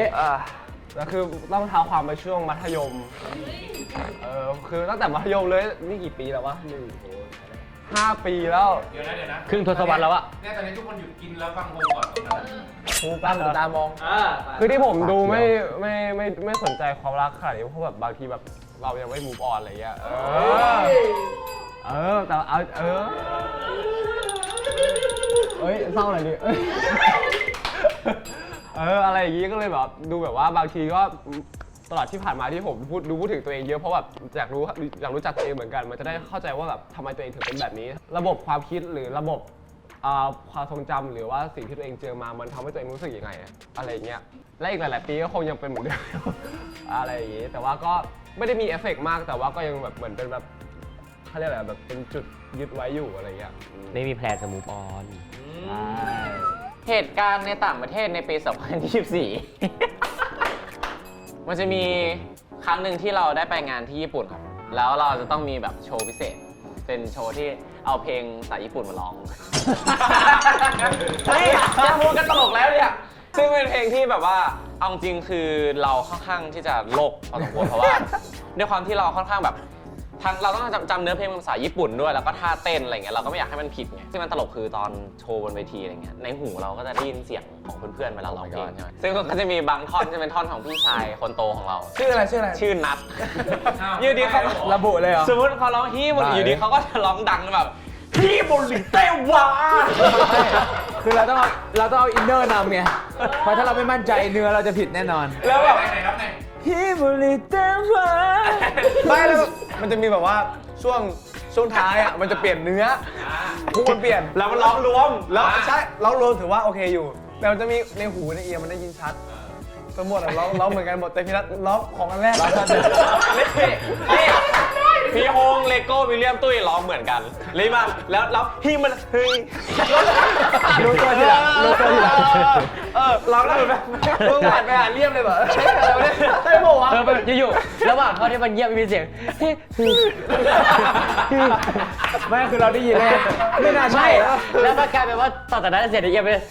แล้วคือต้องเท้าความไปช่วงมัธยม คือตั้งแต่มัธยมเลยนี่กี่ปีแล้ววะ5 ปีแล้ว เดี๋ยวนะ ครึ่งทศวรรษแล้วอะ เนี่ยตอนนี้ทุกคนหยุดกินแล้วฟังวงก่อน หูตั้งตามองคือที่ผมดูไม่สนใจความรักขนาดนี้เพราะแบบบางทีแบบเรายังไม่ move on อะไรเงี้ยแต่เศร้าอะไรดิอะไรอย่างงี้ก็เลยแบบดูแบบว่าบางทีก็ตลอดที่ผ่านมาที่ผมพูดถึงตัวเองเยอะเพราะแบบอยากรู้จักตัวเองเหมือนกันมันจะได้เข้าใจว่าแบบทำไมตัวเองถึงเป็นแบบนี้ ระบบความคิดหรือระบบความทรงจำหรือว่าสิ่งที่ตัวเองเจอมามันทำให้ตัวเองรู้สึกยังไงอะไรอย่างเงี้ยและอีกหลายๆปีก็คงยังเป็นเหมือนเดิม อะไรอย่างงี้แต่ว่าก็ไม่ได้มีเอฟเฟกต์มากแต่ว่าก็ยังแบบเหมือนเป็นแบบเขาเรียกอะไรแบบเป็นจุดยึดไว้อยู่อะไรเงี้ย ไม่มีแพลนจะมูฟออน เหตุการณ์ในต่างประเทศในปี 2024 มันจะมีครั้งหนึ่งที่เราได้ไปงานที่ญี่ปุ่นครับแล้วเราจะต้องมีแบบโชว์พิเศษเป็นโชว์ที่เอาเพลงสายญี่ปุ่นมาร้อง เฮ้ยจะพูดกันตลกแล้วเนี่ย ซึ่งเป็นเพลงที่แบบว่าเอาจริงคือเราค่อนข้างที่จะโลกพอสมควรเพราะว่าด้วยความที่เราค่อนข้างแบบทั้งเราต้องจำเนื้อเพลงเป็นภาษาญี่ปุ่นด้วยแล้วก็ท่าเต้นอะไรเงี้ยเราก็ไม่อยากให้มันผิดไงที่มันตลกคือตอนโชว์บนเวทีอะไรเงี้ยในหูเราก็จะได้ยินเสียงของเพื่อนๆเวลาร้องเพลงใช่ไหมซึ่งก็จะมีบางท่อนที่เป็นท่อนของพี่ชายคนโตของเรา ชื่ออะไรชื่ออะไร ชื่อนัทอยู่ดีเขา ระบุเลยเหรอ สมมติเขาร้องฮี่บนอยู่ดีเขาก็จะร้องดังแบบฮี่บนหลิงเต้วา คือเราต้องเอาอินเนอร์นำไง เพราะถ้าเราไม่มั่นใจเนื้อเราจะผิดแน่นอน แล้วแบบ ไหนรับไหน ฮิบุริเตวะ ไม่แล้วมันจะมีแบบว่าช่วงท้ายอ่ะมันจะเปลี่ยนเนื้อพุกมันเปลี่ยน แล้วมันร้องรวม แล้วใช่เรารวมถือว่าโอเคอยู่ แต่มันจะมีในหูในเอียร์มันได้ยินชัดทั้งหมดอะร้องเหมือนกันหมดแต่พี่นัทร้องของอันแรก นี่พี่โฮงเลโก้วิลเลียมตุ้ยร้องเหมือนกันเลยมาแล้วพี่มันเฮ้ย รู้ตัวทีหลังรู้ตัวทีหลัง ร้องแล้วแบบมึงผ่านไปหาเลี่ยมเลยเหรอใช่อะไรวะเนี่ยใช่ปะวะ แบบอยู่ๆระหว่างท่อนที่มันเงียบมีเสียง ไม่คือเราได้ยินแล้วไม่น่าใช่ แล้วมันกลายเป็นว่าต่อจากนั้นเสียงเงียบไปเลย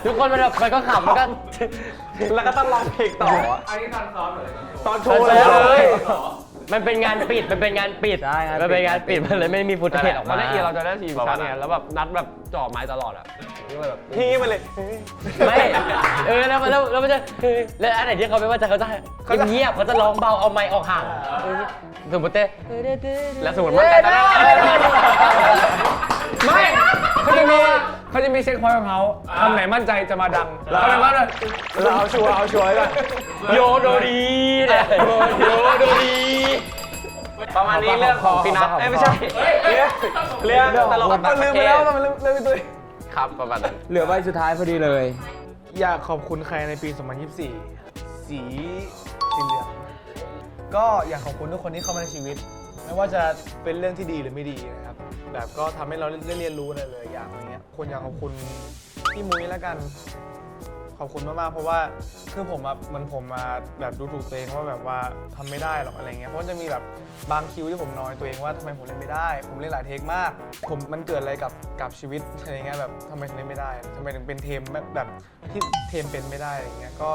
ทุกคนมันแบบมันก็ขำมันก็ แล้วก็ต้องร้องเพลงต่อ อันนี้ตอนซ้อมหรือ ตอนโชว์แล้วเลย มันเป็นงานปิดมันเป็นงานปิด ใช่งานปิด มันเป็นงานปิดมันเลยไม่มีฟุตเทจออก ตอ มาน แรกเอียเราจะได้ทีมชัดไงแล้วแบบนัดแบบจ่อไม้ตลอดอ่ะก็เลยแบบ พี่มันเลย ไม่แล้วมันจะแล้วอันไหนที่เขาไม่ว่าจะเขาจะเงียบเขาจะร้องเบาเอาไมค์ออกห่างสมมติเต้แล้วสมมติมันแต่ ไม่เขาจะมีเช็คพอยต์ของเขาคำไหนมั่นใจจะมาดังแล้วอะไรวะเนี่ยเราเอาชัวร์ไว้ก่อน โยโดดีเนี่ยโยโดดี ประมาณนี้เรื่องของพี่นัทไม่ใช่เรื่องตลก มันลืมไปแล้วมันลืมไปตัว ครับประมาณนั้น เหลือใบสุดท้ายพอดีเลย อยากขอบคุณใครในปี 2024 สีเหลืองก็อยากขอบคุณทุกคนที่เข้ามาในชีวิต ไม่ว่าจะเป็นเรื่องที่ดีหรือไม่ดีนะครับ แบบก็ทำให้เราได้เรียนรู้อะไรเลยอย่างเงี้ยคนอยากขอบคุณพี่มุ้ยแล้วกัน ขอบคุณมากๆเพราะว่าคือผมอะเหมันผมมาแบบดูถูกตัวเองว่าแบบว่าทำไม่ได้หรอกอะไรเงี้ยเพราะจะมีแบบบางคิวที่ผมน้อยตัวเองว่าทำไมผมเล่นไม่ได้ ผมเล่นหลายเทคมากมันเกิดอะไรกับชีวิตอะไรเงี้ยแบบทำไมถึงเล่นไม่ได้ทำไมถึงเป็นเทมแบบที่เทมเป็นไม่ได้อะไรเงี้ยก็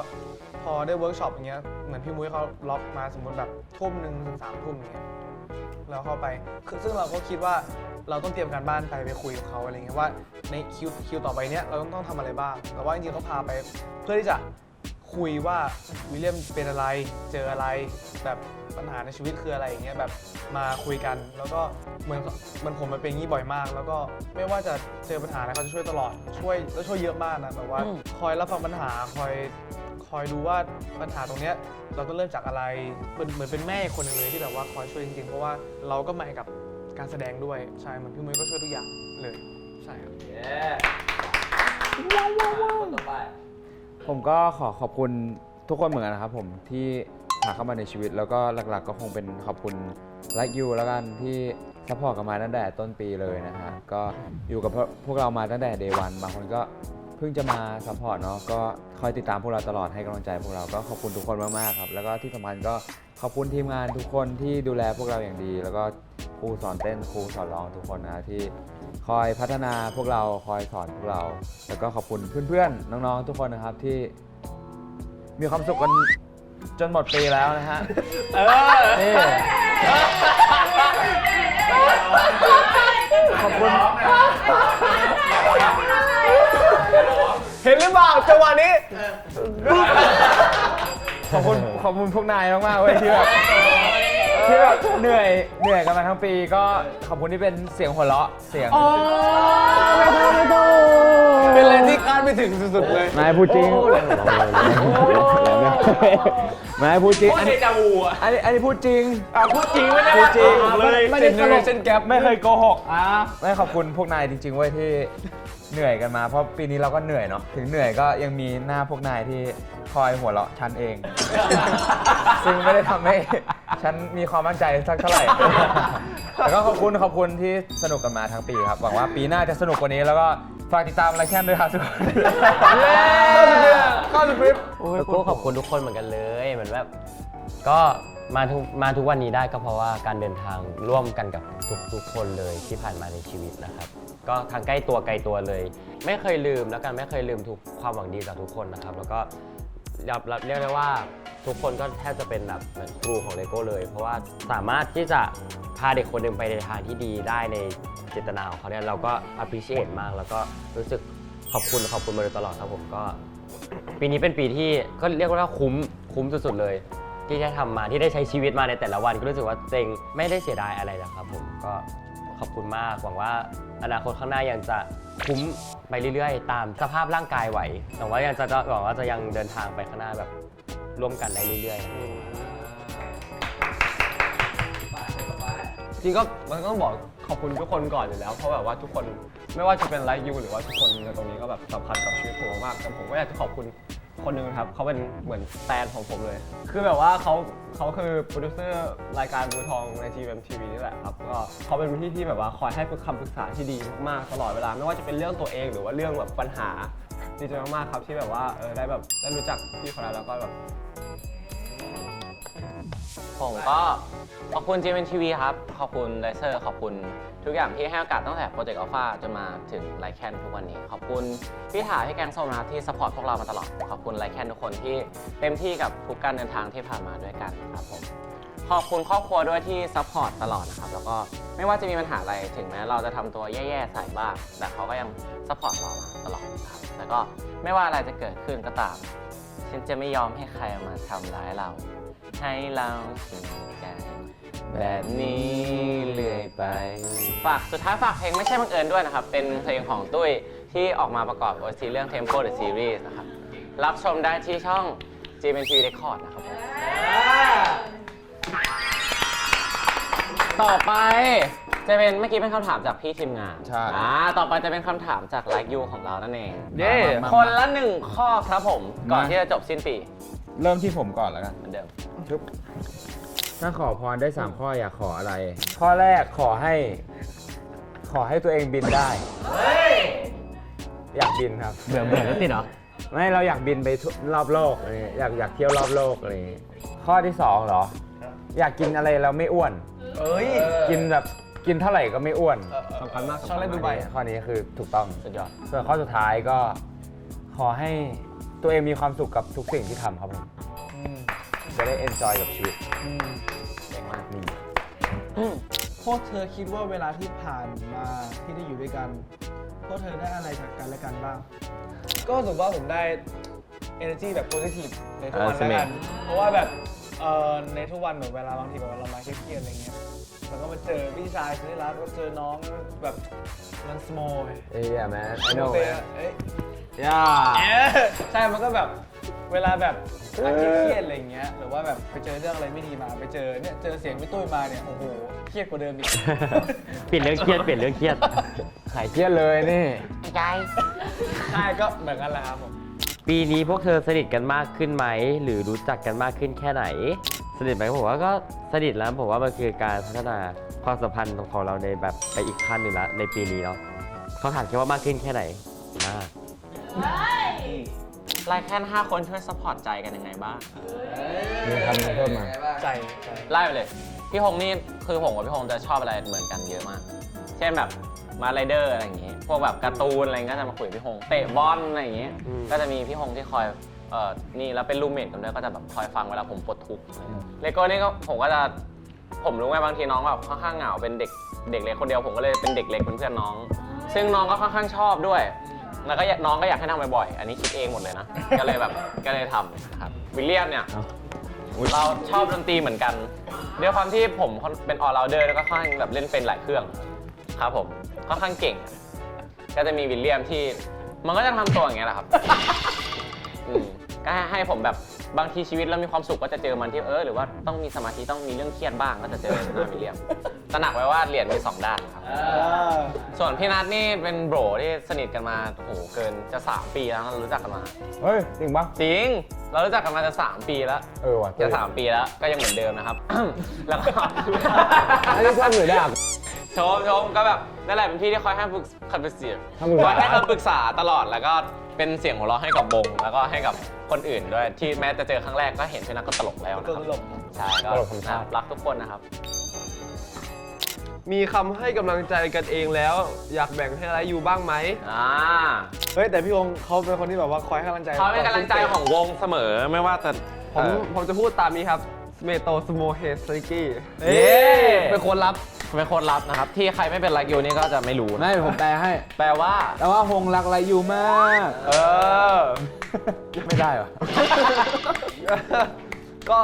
พอได้เวิร์กช็อปอย่างเงี้ยเหมือนพี่มุ้ยเขาล็อกมาสมมติแบบทุ่มหนึ่งถึง3 ทุ่มอย่างเงี้ยเราเข้าไปซึ่งเราก็คิดว่าเราต้องเตรียมการบ้านไปคุยกับเขาอะไรเงี้ยว่าในคิวต่อไปเนี้ยเราต้องทำอะไรบ้างแต่ว่าจริงๆเขาพาไปเพื่อที่จะคุยว่าวิลเลียมเป็นอะไรเจออะไรแบบปัญหาในชีวิตคืออะไรอย่างเงี้ยแบบมาคุยกันแล้วก็เหมือนผมมันเป็นอย่างนี้บ่อยมาก แล้วก็ไม่ว่าจะเจอปัญหาอะไรเขาจะช่วยตลอดช่วยเยอะมากนะแบบว่าคอยรับฟังปัญหาคอยดูว่าปัญหาตรงเนี้ยเราต้องเริ่มจากอะไรเหมือนเป็นแม่คนหนึ่งเลยที่แบบว่าคอยช่วยจริงๆเพราะว่าเราก็มากับการแสดงด้วยใช่เหมือนพี่มุ้ยก็ช่วยทุกอย่างเลยใช่ครับ ผมก็ขอบคุณทุกคนเหมือนกันนะครับผมที่พาเข้ามาในชีวิตแล้วก็หลักๆก็คงเป็นขอบคุณ Like You แล้วกันที่ซัพพอร์ตกันมาตั้งแต่ต้นปีเลยนะฮะก็อยู่กับพวกเรามาตั้งแต่ Day 1บางคนก็เพิ่งจะมาซัพพอร์ตเนาะก็คอยติดตามพวกเราตลอดให้กำลังใจพวกเราก็ขอบคุณทุกคนมากๆครับแล้วก็ที่สำคัญก็ขอบคุณทีมงานทุกคนที่ดูแลพวกเราอย่างดี แล้วก็ครูสอนเต้นครูสอนร้องทุกคนนะที่คอยพัฒนาพวกเราคอยสอนพวกเรา แล้วก็ขอบคุณเพื่อนๆน้องๆทุกคนนะครับที่มีความสุขกันจนหมดปีแล้วนะฮะนี่ขอบคุณ เห็นหรือเปล่าจังหวะนี้ ขอบคุณพวกนายมากๆเว้ยที่แบบเหนื่อยกันมาทั้งปีก็ขอบคุณที่เป็นเสียงหัวเราะเสียง เป็นอะไรที่คาดไม่ถึงสุดๆเลย นายพูดจริงนายพูดจริง พูดเดจาวูอ่ะ อันนี้พูดจริง พูดจริงไม่ได้ พูดจริง ไม่ได้ตลกเส้นแก๊ป ไม่เคยโกหกไม่ขอบคุณพวกนายจริงๆเว้ยที่เหนื่อยกันมาเพราะปีนี้เราก็เหนื่อยเนาะถึงเหนื่อยก็ยังมีหน้าพวกนายที่คอยหัวเราะฉันเอง ซึ่งไม่ได้ทำให้ฉันมีความมั่นใจสักเท่าไหร่ แต่ก็ขอบคุณที่สนุกกันมาทั้งปีครับหวังว่าปีหน้าจะสนุกกว่านี้แล้วก็ฝากติดตามไลค์แคนด้วยครับทุกคน เข้าสคริปต์ โอ้ยกูขอบคุณทุกคนเหมือนกันเลยเหมือนแบบก็ มาทุกวันนี้ได้ก็เพราะว่าการเดินทางร่วมกันกับทุกคนเลยที่ผ่านมาในชีวิตนะครับ ก็ทางใกล้ตัวไกลตัวเลย ไม่เคยลืมแล้วกันไม่เคยลืมทุกความหวังดีจากทุกคนนะครับ แล้วก็เรียกได้ว่าทุกคนก็แทบจะเป็นแบบเหมือนครูของเลโก้เลย เพราะว่าสามารถที่จะพาเด็กคนหนึ่งไปในทางที่ดีได้ในเจตนาของเขาเนี่ยเราก็ appreciate มาก แล้วก็รู้สึกขอบคุณมาโดยตลอดครับผมก็ ปีนี้เป็นปีที่ก็เรียกว่าคุ้มสุดๆเลย ที่ได้ทำมาที่ได้ใช้ชีวิตมาในแต่ละวันก็รู้สึกว่าเจงไม่ได้เสียดายอะไรนะครับผมก็ขอบคุณมากหวังว่าอนาคตข้างหน้ายังจะคุ้มไปเรื่อยๆ ตามสภาพร่างกายไหวหวังว่าจะยังเดินทางไปข้างหน้าแบบร่วมกันได้เรื่อยๆ จริงก็มันก็ต้องบอกขอบคุณทุกคนก่อนอยู่แล้วเพราะแบบว่าทุกคนไม่ว่าจะเป็นไลฟ์ยูหรือว่าทุกคนในตรงนี้ก็แบบสำคัญกับชีวิตผมมากแต่ผมก็อยากจะขอบคุณคนหนึ่งครับเขาเป็นเหมือนแฟนของผมเลย คือแบบว่าเขาคือโปรดิวเซอร์รายการบูทองใน GMMTV นี่แหละครับก็เขาเป็นพี่ที่แบบว่าคอยให้คำปรึกษาที่ดีมากๆตลอดเวลาไม่ว่าจะเป็นเรื่องตัวเองหรือว่าเรื่องแบบปัญหาดีใจมากๆครับที่แบบว่าได้รู้จักพี่คนนั้นแล้วก็แบบ ผมก็ขอบคุณ GMMTV ครับ ขอบคุณไดเซอร์ขอบคุณทุกอย่างที่ให้โอกาสตั้งแต่โปรเจกต์อัลฟาจนมาถึงไลแคนทุกวันนี้ ขอบคุณพี่ถาพี่แกงส้มนะครับที่ซัพพอร์ตพวกเรามาตลอด ขอบคุณไลแคนทุกคนที่เต็มที่กับทุกการเดินทางที่ผ่านมาด้วยกันครับผมขอบคุณครอบครัวด้วยที่ซัพพอร์ตตลอดนะครับแล้วก็ไม่ว่าจะมีปัญหาอะไรถึงแม้เราจะทำตัวแย่ๆใส่บ้างแต่เขาก็ยังซัพพอร์ตเรามาตลอดครับแล้วก็ไม่ว่าอะไรจะเกิดขึ้นก็ตามฉันจะไม่ยอมให้ใครมาทำร้ายเราให้เราชินกันแบบนี้เรื่อยไปสุดท้ายฝากเพลงไม่ใช่บังเอิญด้วยนะครับ เป็นเพลงของตุ้ยที่ออกมาประกอบ OST เรื่อง Tempo the Series นะครับรับชมได้ที่ช่อง GMMTV Record นะครับต่อไปจะเป็นเมื่อกี้เป็นคำถามจากพี่ทีมงาน ใช่ ต่อไปจะเป็นคำถามจาก Like You ของเรานั่นเอง เย้ คนละ1ข้อครับผมก่อนที่จะจบสิ้นปี เริ่มที่ผมก่อนแล้วกัน เหมือนเดิม ถ้าขอพรได้ 3 ข้ออยากขออะไร ข้อแรกขอให้ตัวเองบินได้ อยากบินครับ เบื่อแล้วติดเหรอ ไม่เราอยากบินไปรอบโลกอะไรเงี้ยอยากเที่ยวรอบโลกอะไรเงี้ยข้อที่ 2เหรอ อยากกินอะไรแล้วไม่อ้วน เอ้ย กินเท่าไหร่ก็ไม่อ้วน สำคัญมาก ชอบเล่นดูไบ ข้อนี้คือถูกต้อง สุดยอด ส่วนข้อสุดท้ายก็ขอให้ตัวเองมีความสุขกับทุกสิ่งที่ทำครับผมจะได้ enjoy กับชีวิตเก่งมากนี่ พวกเธอคิดว่าเวลาที่ผ่านมาที่ได้อยู่ด้วยกัน พวกเธอได้อะไรจากกันและกันบ้าง ก็รู้สึกว่าผมได้ energy แบบ positive ในทุกวันแล้วกัน เพราะว่าแบบในทุกวันแบบเวลาบางทีแบบเรามาเครียดๆอะไรเงี้ยแล้วก็มาเจอพี่ชายสุดที่รักก็เจอน้องแบบมัน small ไง Yeah man I know เอ้ man เอ้ย Yeah ใช่ มันก็แบบเวลาแบบเครียดๆอะไรเงี้ยหรือว่าแบบไปเจอเรื่องอะไรไม่ดีมาไปเจอเสียงพี่ตุ้ยมาเนี่ยโอ้โหเครียดกว่าเดิมอีก เปลี่ยนเรื่องเครียดหายเครียดเลยนี่ ใจ ใช่ก็เหมือนกันแหละครับผม ปีนี้พวกเธอสนิทกันมากขึ้นไหมหรือรู้จักกันมากขึ้นแค่ไหน สนิทไหมผมว่าก็สนิทแล้วผมว่ามันคือการพัฒนาความสัมพันธ์ของเราในแบบไปอีกขั้นหนึ่งแล้วในปีนี้เนาะเขาถามแค่ว่ามากขึ้นแค่ไหนมาก ไลแคน5 คนช่วยซัพพอร์ตใจกันยังไงบ้าง มีคำนึงเพิ่มมา ใจ ไล่ไปเลย พี่ฮงนี่คือผมกับพี่ฮงจะชอบอะไรเหมือนกันเยอะมาก เช่นแบบมาไรเดอร์อะไรอย่างงี้ พวกแบบการ์ตูนอะไรก็จะมาคุยกับพี่ฮงเตะบอลอะไรอย่างงี้ ก็จะมีพี่ฮงที่คอยนี่แล้วเป็นรูมเมทกันด้วยก็จะแบบคอยฟังเวลาผมปวดทุกข์เลโก้นี่ก็ผมรู้ไงบางทีน้องแบบค่อนข้างเหงาเป็นเด็กเล็กคนเดียวผมก็เลยเป็นเด็กเล็กเป็นเพื่อนน้อง ซึ่งน้องก็ค่อนข้างชอบด้วยแล้วก็น้องก็อยากให้ทำบ่อยๆอันนี้คิดเองหมดเลยนะ ก็เลยทำครับวิลเลียมเนี่ยเราชอบดนตรีเหมือนกันด้วยความที่ผมเป็นออลราวเดอร์แล้วก็ค่อนข้างแบบเล่นเป็นหลายเครื่องครับผมค่อนข้างเก่ง ก็จะมีวิลเลียมที่มันก็จะทำตัวอย่างเงี้ยแหละครับ ก็ให้ผมแบบบางทีชีวิตเรามีความสุขก็จะเจอมันที่หรือว่าต้องมีสมาธิต้องมีเรื่องเครียดบ้างก็จะเจอหน้าวิลเลียมตระหนักไว้ว่าเหรียญมี2 ด้านครับส่วนพี่นัทนี่เป็นโบรที่สนิทกันมาโอ้โหเกินจะ3 ปีแล้วเรารู้จักกันมา เฮ้ย จริงปะ จริงเรารู้จักกันมาจะ3 ปีแล้ว ว่ะ จะ3 ปีแล้วก็ยังเหมือนเดิมนะครับ แล้วก็ อันนี้ชอบหรือได้อ่ะ ชมก็แบบนั่นแหละเป็นพี่ที่คอยให้คำปรึกษา คำปรึกษา คอยให้คำปรึกษาตลอดแล้วก็ เป็นเสียงหัวเราะให้กับวงแล้วก็ให้กับคนอื่นด้วยที่แม้จะเจอครั้งแรกก็เห็นพี่นัทก็ตลกแล้วนะครับ ตลก ใช่ก็รักทุกคนนะครับ มีคำให้กำลังใจกันเองแล้ว อยากแบ่งให้อะไรอยู่บ้างไหม เฮ้ยแต่พี่องค์เขาเป็นคนที่แบบว่าคอยให้กำลังใจ เขาเป็นกำลังใจของวงเสมอไม่ว่าจะ ผมจะพูดตามนี้ครับสเมโตสโมเฮสกิ เย้ เป็นคนรับ เป็นโค้ดลับนะครับ ที่ใครไม่เป็นไลค์ยูนี่ก็จะไม่รู้นะ ไม่ผมแปลให้ แปลว่า แต่ว่าฮงรักไรอยู่มาก ไม่ได้หรอ ก็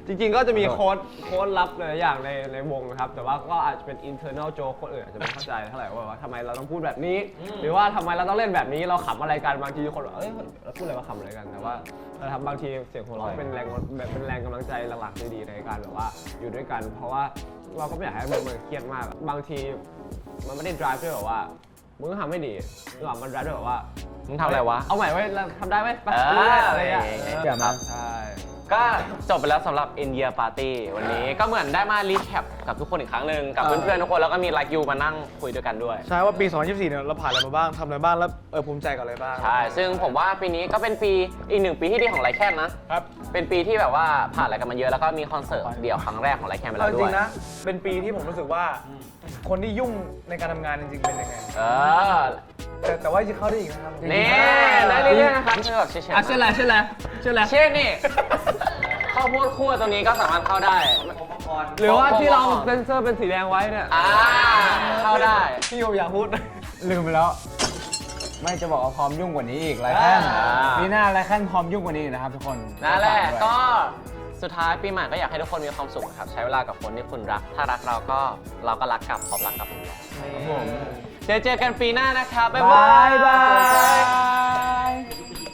จริงๆก็จะมีโค้ดลับหลายอย่างในวงนะครับ แต่ว่าก็อาจจะเป็น internal joke คนอื่นอาจจะไม่เข้าใจเท่าไหร่ว่าทำไมเราต้องพูดแบบนี้ หรือว่าทำไมเราต้องเล่นแบบนี้เราขำอะไรกันบางทีคนบอกเอ้ยเราพูดอะไรมาขำอะไรกันแต่ว่าเราทำบางทีเสียงหัวเราะเป็นแรงกำลังใจหลักๆดีๆในการแบบว่าอยู่ด้วยกัน เพราะว่าเราก็ไม่อยากให้มันเครียดมากบางทีมันไม่ได้ drive ด้วยแบบว่ามึงต้องทำให้ดีหรือว่ามัน drive ด้วยแบบว่า มึงทำอะไรวะ เอาใหม่ไว้เราทำได้ไหมไป อะไรอย่างเงี้ย เดี๋ยวนะ ใช่ ก็จบไปแล้วสำหรับ In Year Party วันนี้ก็เหมือนได้มารีแคปกับทุกคนอีกครั้งหนึ่งกับเพื่อนๆทุกคนแล้วก็มีไลค์ยูมานั่งคุยด้วยกันด้วย ใช่ว่าปี 2024 เนี่ยเราผ่านอะไรมาบ้างทำอะไรบ้างแล้วภูมิใจกับอะไรบ้าง ใช่ ซึ่งผมว่าปีนี้ก็เป็นปีอีก1 ปีที่ดีของไลค์แคนนะ ครับ เป็นปีที่แบบว่าผ่านอะไรกันมาเยอะแล้วก็มีคอนเสิร์ตเดี่ยวครั้งแรกของไลค์แคนไป เอา แล้ว จ ด้ ริ วย งๆนะ เป็นปีที่ผมรู้สึกว่า คนที่ยุ่งในการทำงานจริงๆเป็นยังไง แต่ว่าจะเข้าได้อีกนะครับ นี่ได้เรื่อยๆนะครับเชื่อแบบเฉยๆ เช่นไรเช่นนี่ข้าวโพดคั่วตรงนี้ก็สามารถเข้าได้ หรือว่าที่เราเซนเซอร์เป็นสีแดงไว้เนี่ย เข้าได้ พี่โยอยากพูด ลืมไปแล้ว ไม่จะบอกว่าพร้อมยุ่งกว่านี้อีกไรแค่นปีหน้าไรแค่นพร้อมยุ่งกว่านี้อีกนะครับทุกคน นั่นแหละ ฝาด้วย ก็สุดท้ายปีใหม่ก็อยากให้ทุกคนมีความสุขครับ ใช้เวลากับคนที่คุณรัก ถ้ารักเราก็รักกลับขอบรักกลับ ครับผม เจอกันปีหน้านะครับ บ๊าย บา บาย ยบาย